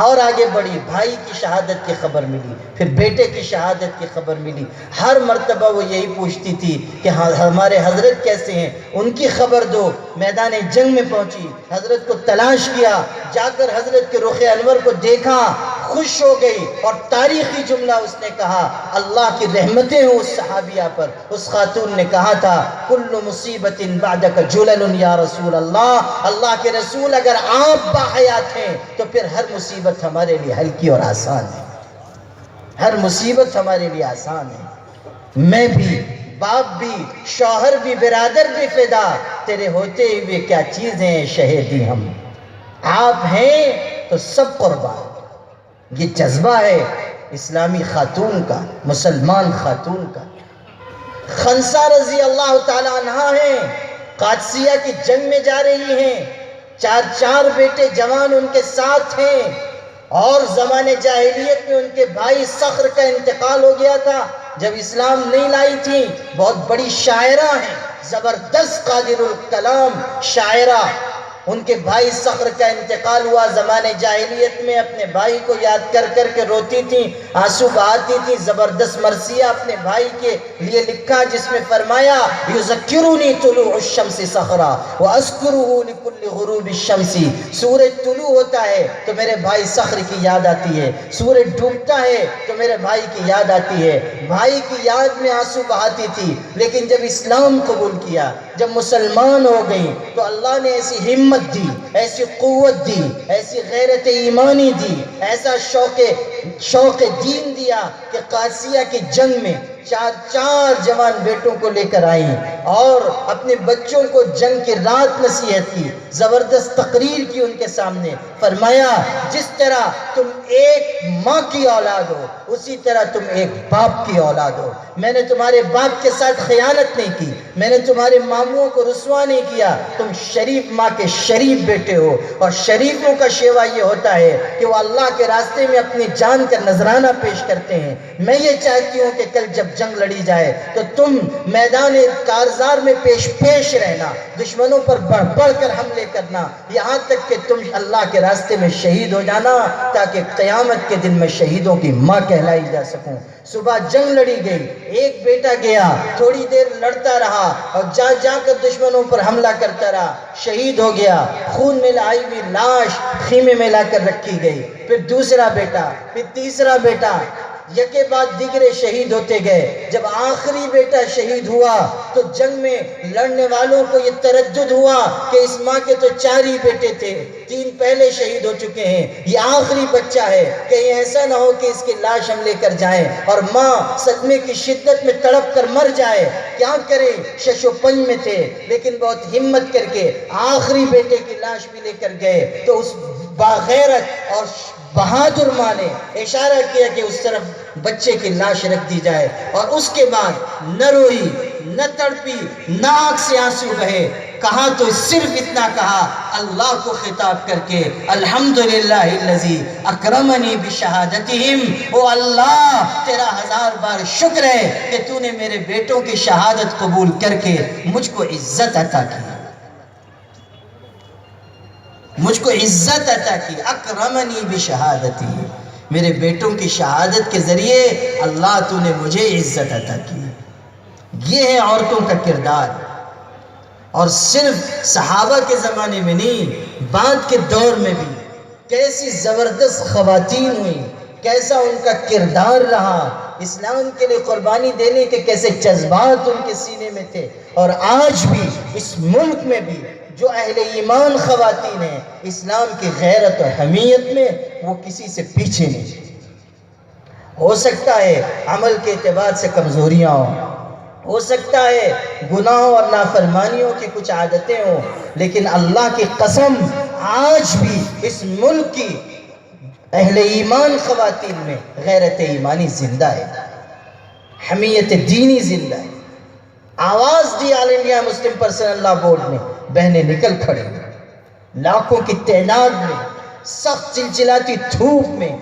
اور آگے بڑھی، بھائی کی شہادت کی خبر ملی، پھر بیٹے کی شہادت کی خبر ملی. ہر مرتبہ وہ یہی پوچھتی تھی کہ ہمارے حضرت کیسے ہیں، ان کی خبر دو. میدان جنگ میں پہنچی، حضرت کو تلاش کیا، جا کر حضرت کے رخ انور کو دیکھا، خوش ہو گئی، اور تاریخی جملہ اس نے کہا، اللہ کی رحمتیں ہوں اس صحابیہ پر. اس خاتون نے کہا تھا کل مصیبت بعدک جلل یا رسول اللہ، اللہ کے رسول اگر آپ باحیات ہیں تو پھر ہر مصیبت ہمارے لیے ہلکی اور آسان ہے، ہر مصیبت ہمارے لیے آسان ہے. میں بھی، باپ بھی، شوہر بھی، برادر بھی فدا، تیرے ہوتے ہوئے کیا چیزیں شہیدی ہم. آپ ہیں تو سب قربان. یہ جذبہ ہے اسلامی خاتون کا، مسلمان خاتون کا. خنسا رضی اللہ تعالیٰ عنہ ہیں، قادسیہ کی جنگ میں جا رہی ہیں، چار بیٹے جوان ان کے ساتھ ہیں، اور زمان جاہلیت میں ان کے بھائی صخر کا انتقال ہو گیا تھا جب اسلام نہیں لائی تھی. بہت بڑی شاعرہ ہیں، زبردست قادر الکلام شاعرہ. ان کے بھائی صخر کا انتقال ہوا زمان جاہلیت میں، اپنے بھائی کو یاد کر کر کے روتی تھی، آنسو بہاتی تھی. زبردست مرثیہ اپنے بھائی کے لیے لکھا جس میں فرمایا یذکرنی طلوع الشمس صخرا واذکرہ لکل غروب الشمس. سورج طلوع ہوتا ہے تو میرے بھائی صخر کی یاد آتی ہے، سورج ڈوبتا ہے تو میرے بھائی کی یاد آتی ہے. بھائی کی یاد میں آنسو بہاتی تھی، لیکن جب اسلام قبول کیا، جب مسلمان ہو گئی، تو اللہ نے ایسی ہمت دی، ایسی قوت دی، ایسی غیرت ایمانی دی، ایسا شوق دین دیا کہ قادسیہ کی جنگ میں چار جوان بیٹوں کو لے کر آئیں اور اپنے بچوں کو جنگ کی رات نصیحت کی. زبردست تقریر کی ان کے سامنے. فرمایا جس طرح تم ایک ماں کی اولاد ہو اسی طرح تم ایک باپ کی اولاد ہو. میں نے تمہارے باپ کے ساتھ خیانت نہیں کی، میں نے تمہارے ماموں کو رسوا نہیں کیا. تم شریف ماں کے شریف بیٹے ہو، اور شریفوں کا شیوا یہ ہوتا ہے کہ وہ اللہ کے راستے میں اپنی جان کا نذرانہ پیش کرتے ہیں. میں یہ چاہتی ہوں کہ کل جب جنگ لڑی جائے تو تم میدان کارزار میں پیش رہنا، دشمنوں پر بڑھ کر حملے کرنا، یہاں تک کہ تم اللہ کے راستے میں شہید ہو جانا، تاکہ قیامت کے دن میں شہیدوں کی ماں کہلائی جا سکوں. صبح جنگ لڑی گئی، ایک بیٹا گیا، تھوڑی دیر لڑتا رہا اور جا کر دشمنوں پر حملہ کرتا رہا، شہید ہو گیا. خون میں لائی ہوئی لاش خیمے میں لا کر رکھی گئی. پھر دوسرا بیٹا، پھر تیسرا بیٹا، یکے بعد دیگرے شہید ہوتے گئے. جب آخری بیٹا شہید ہوا تو جنگ میں لڑنے والوں کو یہ تردد ہوا کہ اس ماں کے تو 4 ہی بیٹے تھے، 3 پہلے شہید ہو چکے ہیں، یہ آخری بچہ ہے، کہیں ایسا نہ ہو کہ اس کی لاش ہم لے کر جائیں اور ماں صدمے کی شدت میں تڑپ کر مر جائے. کیا کریں، شش و پنج میں تھے، لیکن بہت ہمت کر کے آخری بیٹے کی لاش بھی لے کر گئے. تو اس باغیرت اور بہادر ماں نے اشارہ کیا کہ اس طرف بچے کی لاش رکھ دی جائے، اور اس کے بعد نہ روئی، نہ تڑپی، نہ آنکھ سے آنسو بہے. کہا تو صرف اتنا کہا اللہ کو خطاب کر کے، الحمدللہ الذی اکرمنی بشہادتہم. او اللہ تیرا 1000 بار شکر ہے کہ تو نے میرے بیٹوں کی شہادت قبول کر کے مجھ کو عزت عطا کی، مجھ کو عزت عطا کی. اکرمنی بشہادتی، میرے بیٹوں کی شہادت کے ذریعے اللہ تو نے مجھے عزت عطا کی. یہ ہے عورتوں کا کردار. اور صرف صحابہ کے زمانے میں نہیں، بعد کے دور میں بھی کیسی زبردست خواتین ہوئیں، کیسا ان کا کردار رہا، اسلام کے لیے قربانی دینے کے کیسے جذبات ان کے سینے میں تھے. اور آج بھی اس ملک میں بھی جو اہل ایمان خواتین ہیں، اسلام کی غیرت اور حمیت میں وہ کسی سے پیچھے نہیں. ہو سکتا ہے عمل کے اعتبار سے کمزوریاں ہوں، ہو سکتا ہے گناہوں اور نافرمانیوں کی کچھ عادتیں ہوں، لیکن اللہ کی قسم آج بھی اس ملک کی اہل ایمان خواتین میں غیرت ایمانی زندہ ہے، حمیت دینی زندہ ہے. آواز دی آل انڈیا مسلم پرسنل لا بورڈ نے، بہنیں نکل کھڑی، لاکھوں کی تعداد میں، سخت چلچلاتی دھوپ میں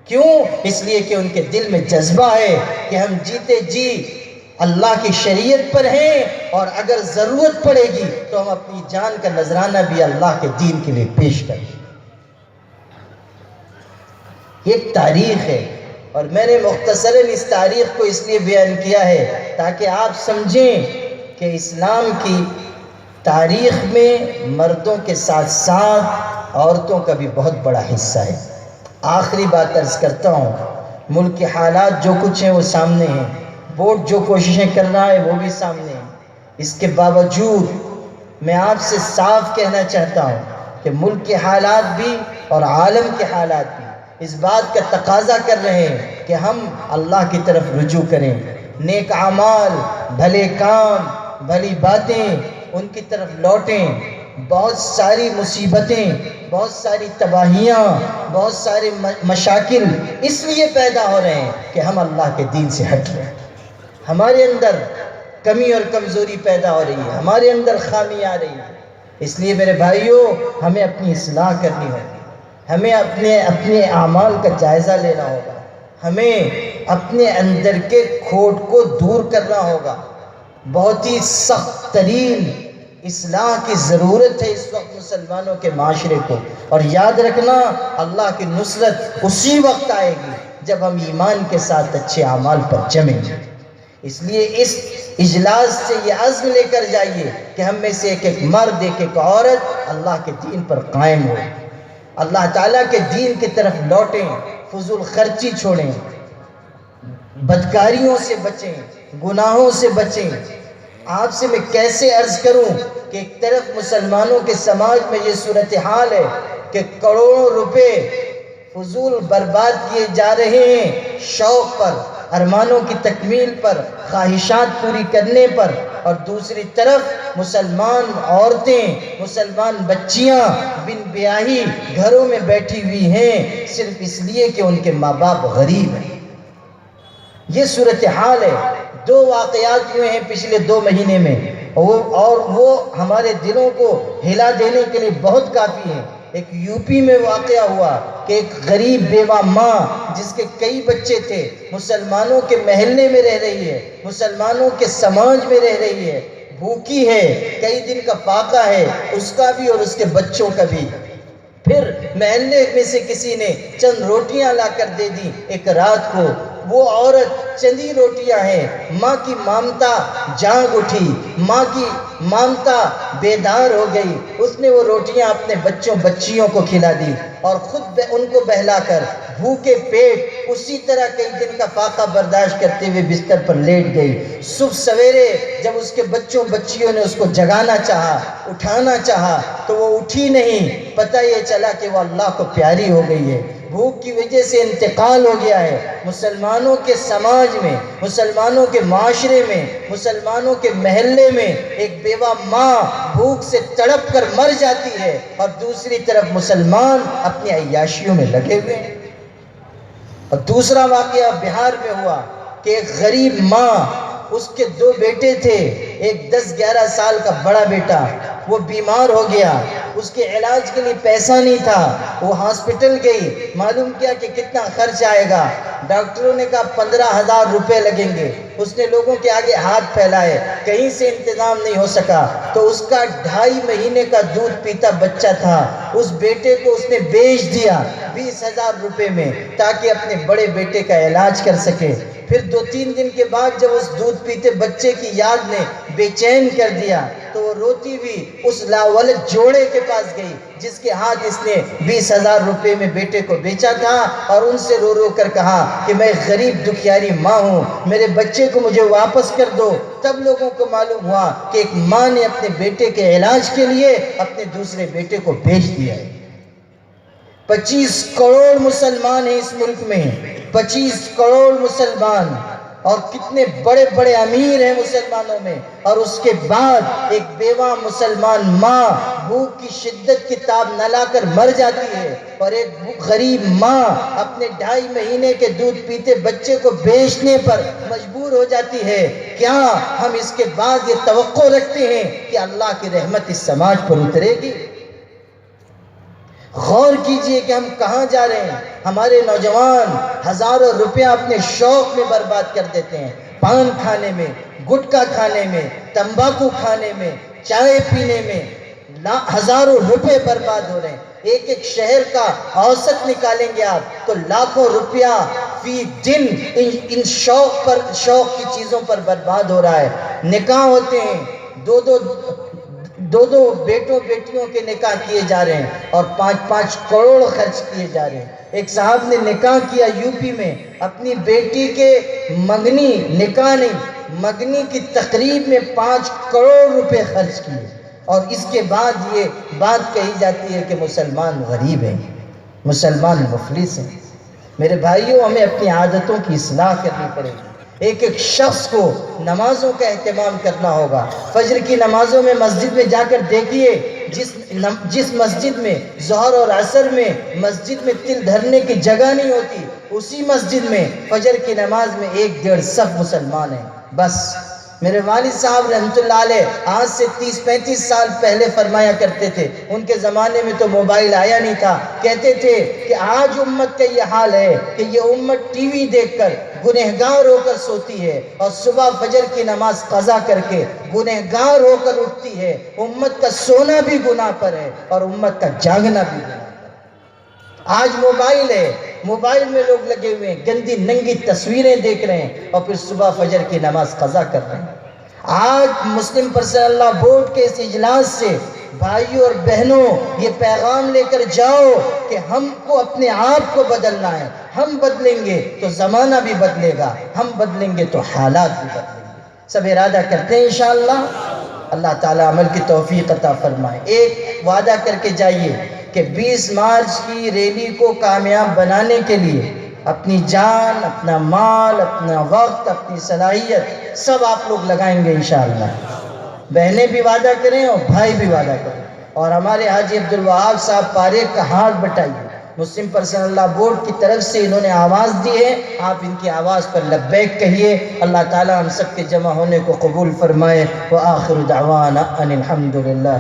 کیوں؟ اس لیے کہ ان کے دل میں جذبہ ہے کہ ہم جیتے جی اللہ کی شریعت پر ہیں، اور اگر ضرورت پڑے گی تو ہم اپنی جان کا نذرانہ بھی اللہ کے دین کے لیے پیش کریں۔ یہ ایک تاریخ ہے، اور میں نے مختصراً اس تاریخ کو اس لیے بیان کیا ہے تاکہ آپ سمجھیں کہ اسلام کی تاریخ میں مردوں کے ساتھ ساتھ عورتوں کا بھی بہت بڑا حصہ ہے۔ آخری بات عرض کرتا ہوں، ملک کے حالات جو کچھ ہیں وہ سامنے ہیں، ووٹ جو کوششیں کر رہا ہے وہ بھی سامنے ہیں۔ اس کے باوجود میں آپ سے صاف کہنا چاہتا ہوں کہ ملک کے حالات بھی اور عالم کے حالات بھی اس بات کا تقاضا کر رہے ہیں کہ ہم اللہ کی طرف رجوع کریں، نیک اعمال، بھلے کام، بھلی باتیں، ان کی طرف لوٹیں۔ بہت ساری مصیبتیں، بہت ساری تباہیاں، بہت سارے مشاکل اس لیے پیدا ہو رہے ہیں کہ ہم اللہ کے دین سے ہٹ رہے ہیں۔ ہمارے اندر کمی اور کمزوری پیدا ہو رہی ہے، ہمارے اندر خامی آ رہی ہے۔ اس لیے میرے بھائیوں، ہمیں اپنی اصلاح کرنی ہوگی، ہمیں اپنے اعمال کا جائزہ لینا ہوگا، ہمیں اپنے اندر کے کھوٹ کو دور کرنا ہوگا۔ بہت ہی سخت ترین اصلاح کی ضرورت ہے اس وقت مسلمانوں کے معاشرے کو، اور یاد رکھنا اللہ کی نصرت اسی وقت آئے گی جب ہم ایمان کے ساتھ اچھے اعمال پر جمیں گے۔ اس لیے اس اجلاس سے یہ عزم لے کر جائیے کہ ہم میں سے ایک ایک مرد، ایک ایک عورت اللہ کے دین پر قائم ہو، اللہ تعالیٰ کے دین کی طرف لوٹیں، فضول خرچی چھوڑیں، بدکاریوں سے بچیں، گناہوں سے بچیں۔ آپ سے میں کیسے عرض کروں کہ ایک طرف مسلمانوں کے سماج میں یہ صورتحال ہے کہ کروڑوں روپے فضول برباد کیے جا رہے ہیں شوق پر، ارمانوں کی تکمیل پر، خواہشات پوری کرنے پر، اور دوسری طرف مسلمان عورتیں، مسلمان بچیاں بن بیاہی گھروں میں بیٹھی ہوئی ہیں صرف اس لیے کہ ان کے ماں باپ غریب ہیں۔ یہ صورتحال ہے۔ 2 واقعات ہوئے ہیں پچھلے 2 مہینے میں، اور وہ ہمارے دلوں کو ہلا دینے کے لیے بہت کافی ہیں۔ ایک یوپی میں واقعہ ہوا کہ ایک غریب بیوہ ماں جس کے کئی بچے تھے، مسلمانوں کے محلے میں رہ رہی ہے، مسلمانوں کے سماج میں رہ رہی ہے، بھوکی ہے، کئی دن کا فاقہ ہے اس کا بھی اور اس کے بچوں کا بھی۔ پھر محلے میں سے کسی نے چند روٹیاں لا کر دے دی ایک رات کو۔ وہ عورت چندی روٹیاں ہیں، ماں کی مامتا جاگ اٹھی، ماں کی مامتا بیدار ہو گئی، اس نے وہ روٹیاں اپنے بچوں بچیوں کو کھلا دی اور خود ان کو بہلا کر بھوکے پیٹ اسی طرح کئی دن کا فاقہ برداشت کرتے ہوئے بستر پر لیٹ گئی۔ صبح سویرے جب اس کے بچوں بچیوں نے اس کو جگانا چاہا، اٹھانا چاہا تو وہ اٹھی نہیں۔ پتہ یہ چلا کہ وہ اللہ کو پیاری ہو گئی ہے، بھوک کی وجہ سے انتقال ہو گیا ہے۔ مسلمانوں کے سماج میں، مسلمانوں کے معاشرے میں، مسلمانوں کے محلے میں ایک بیوہ ماں بھوک سے تڑپ کر مر جاتی ہے، اور دوسری طرف مسلمان اپنی عیاشیوں میں لگے ہوئے ہیں۔ اور دوسرا واقعہ بہار میں ہوا کہ ایک غریب ماں، اس کے 2 بیٹے تھے، ایک 10-11 سال کا بڑا بیٹا، وہ بیمار ہو گیا، اس کے علاج کے لیے پیسہ نہیں تھا، وہ ہاسپٹل گئی، معلوم کیا کہ کتنا خرچ آئے گا، ڈاکٹروں نے کہا 15,000 روپے لگیں گے۔ اس نے لوگوں کے آگے ہاتھ پھیلائے، کہیں سے انتظام نہیں ہو سکا، تو اس کا 2.5 مہینے کا دودھ پیتا بچہ تھا، اس بیٹے کو اس نے بیچ دیا 20,000 روپے میں تاکہ اپنے بڑے بیٹے کا علاج کر سکے۔ پھر 2-3 دن کے بعد جب اس دودھ پیتے بچے کی یاد نے بے چین کر دیا تو وہ روتی ہوئی اس لاولد جوڑے کے پاس گئی جس کے ہاتھ اس نے 20,000 روپے میں بیٹے کو بیچا تھا، اور ان سے رو رو کر کہا کہ میں غریب دکھیاری ماں ہوں، میرے بچے کو مجھے واپس کر دو۔ تب لوگوں کو معلوم ہوا کہ ایک ماں نے اپنے بیٹے کے علاج کے لیے اپنے دوسرے بیٹے کو بیچ دیا ہے۔ 25 کروڑ مسلمان ہیں اس ملک میں، 25 کروڑ مسلمان، اور کتنے بڑے بڑے امیر ہیں مسلمانوں میں، اور اس کے بعد ایک بیوہ مسلمان ماں بھوک کی شدت کی تاب نہ لا کر مر جاتی ہے، اور ایک غریب ماں اپنے 2.5 مہینے کے دودھ پیتے بچے کو بیچنے پر مجبور ہو جاتی ہے۔ کیا ہم اس کے بعد یہ توقع رکھتے ہیں کہ اللہ کی رحمت اس سماج پر اترے گی؟ غور کیجئے کہ ہم کہاں جا رہے ہیں۔ ہمارے نوجوان ہزاروں روپیہ اپنے شوق میں برباد کر دیتے ہیں، پان کھانے میں، گٹکا کھانے میں، تمباکو کھانے میں، چائے پینے میں، ہزاروں روپے برباد ہو رہے ہیں۔ ایک ایک شہر کا اوسط نکالیں گے آپ تو لاکھوں روپیہ فی دن ان شوق کی چیزوں پر برباد ہو رہا ہے۔ نکاح ہوتے ہیں، دو بیٹوں بیٹیوں کے نکاح کیے جا رہے ہیں اور 5-5 کروڑ خرچ کیے جا رہے ہیں۔ ایک صاحب نے نکاح کیا یوپی میں، اپنی بیٹی کے منگنی، نکاح نہیں، منگنی کی تقریب میں 5 کروڑ روپے خرچ کیے، اور اس کے بعد یہ بات کہی جاتی ہے کہ مسلمان غریب ہیں، مسلمان مفلس ہیں۔ میرے بھائیوں، ہمیں اپنی عادتوں کی اصلاح کرنی پڑے گی۔ ایک ایک شخص کو نمازوں کا اہتمام کرنا ہوگا۔ فجر کی نمازوں میں مسجد میں جا کر دیکھیے، جس مسجد میں ظہر اور عصر میں مسجد میں تل دھرنے کی جگہ نہیں ہوتی، اسی مسجد میں فجر کی نماز میں 1-1.5 صف مسلمان ہیں بس۔ میرے والد صاحب رحمت اللہ علیہ آج سے 30-35 سال پہلے فرمایا کرتے تھے، ان کے زمانے میں تو موبائل آیا نہیں تھا، کہتے تھے کہ آج امت کا یہ حال ہے کہ یہ امت ٹی وی دیکھ کر گنہگار ہو کر سوتی ہے اور صبح فجر کی نماز قضا کر کے گنہگار ہو کر اٹھتی ہے۔ امت کا سونا بھی گناہ پر ہے اور امت کا جاگنا بھی گناہ پر ہے۔ آج موبائل ہے، موبائل میں لوگ لگے ہوئے ہیں، گندی ننگی تصویریں دیکھ رہے ہیں اور پھر صبح فجر کی نماز قضا کر رہے ہیں۔ آج مسلم پرسنل لا بورڈ کے اس اجلاس سے بھائیوں اور بہنوں یہ پیغام لے کر جاؤ کہ ہم کو اپنے آپ کو بدلنا ہے۔ ہم بدلیں گے تو زمانہ بھی بدلے گا، ہم بدلیں گے تو حالات بھی بدلیں گے۔ سب ارادہ کرتے ہیں انشاءاللہ۔ اللہ تعالیٰ عمل کی توفیق عطا فرمائے۔ ایک وعدہ کر کے جائیے کہ 20 مارچ کی ریلی کو کامیاب بنانے کے لیے اپنی جان، اپنا مال، اپنا وقت، اپنی صلاحیت سب آپ لوگ لگائیں گے انشاءاللہ۔ بہنیں بھی وعدہ کریں اور بھائی بھی وعدہ کریں، اور ہمارے حاجی عبدالوہاب صاحب پاریک کا ہاتھ بٹائیے۔ مسلم پرسنل لا بورڈ کی طرف سے انہوں نے آواز دی ہے، آپ ان کی آواز پر لبیک کہیے۔ اللہ تعالیٰ ہم سب کے جمع ہونے کو قبول فرمائے۔ وآخر دعوانا ان الحمدللہ۔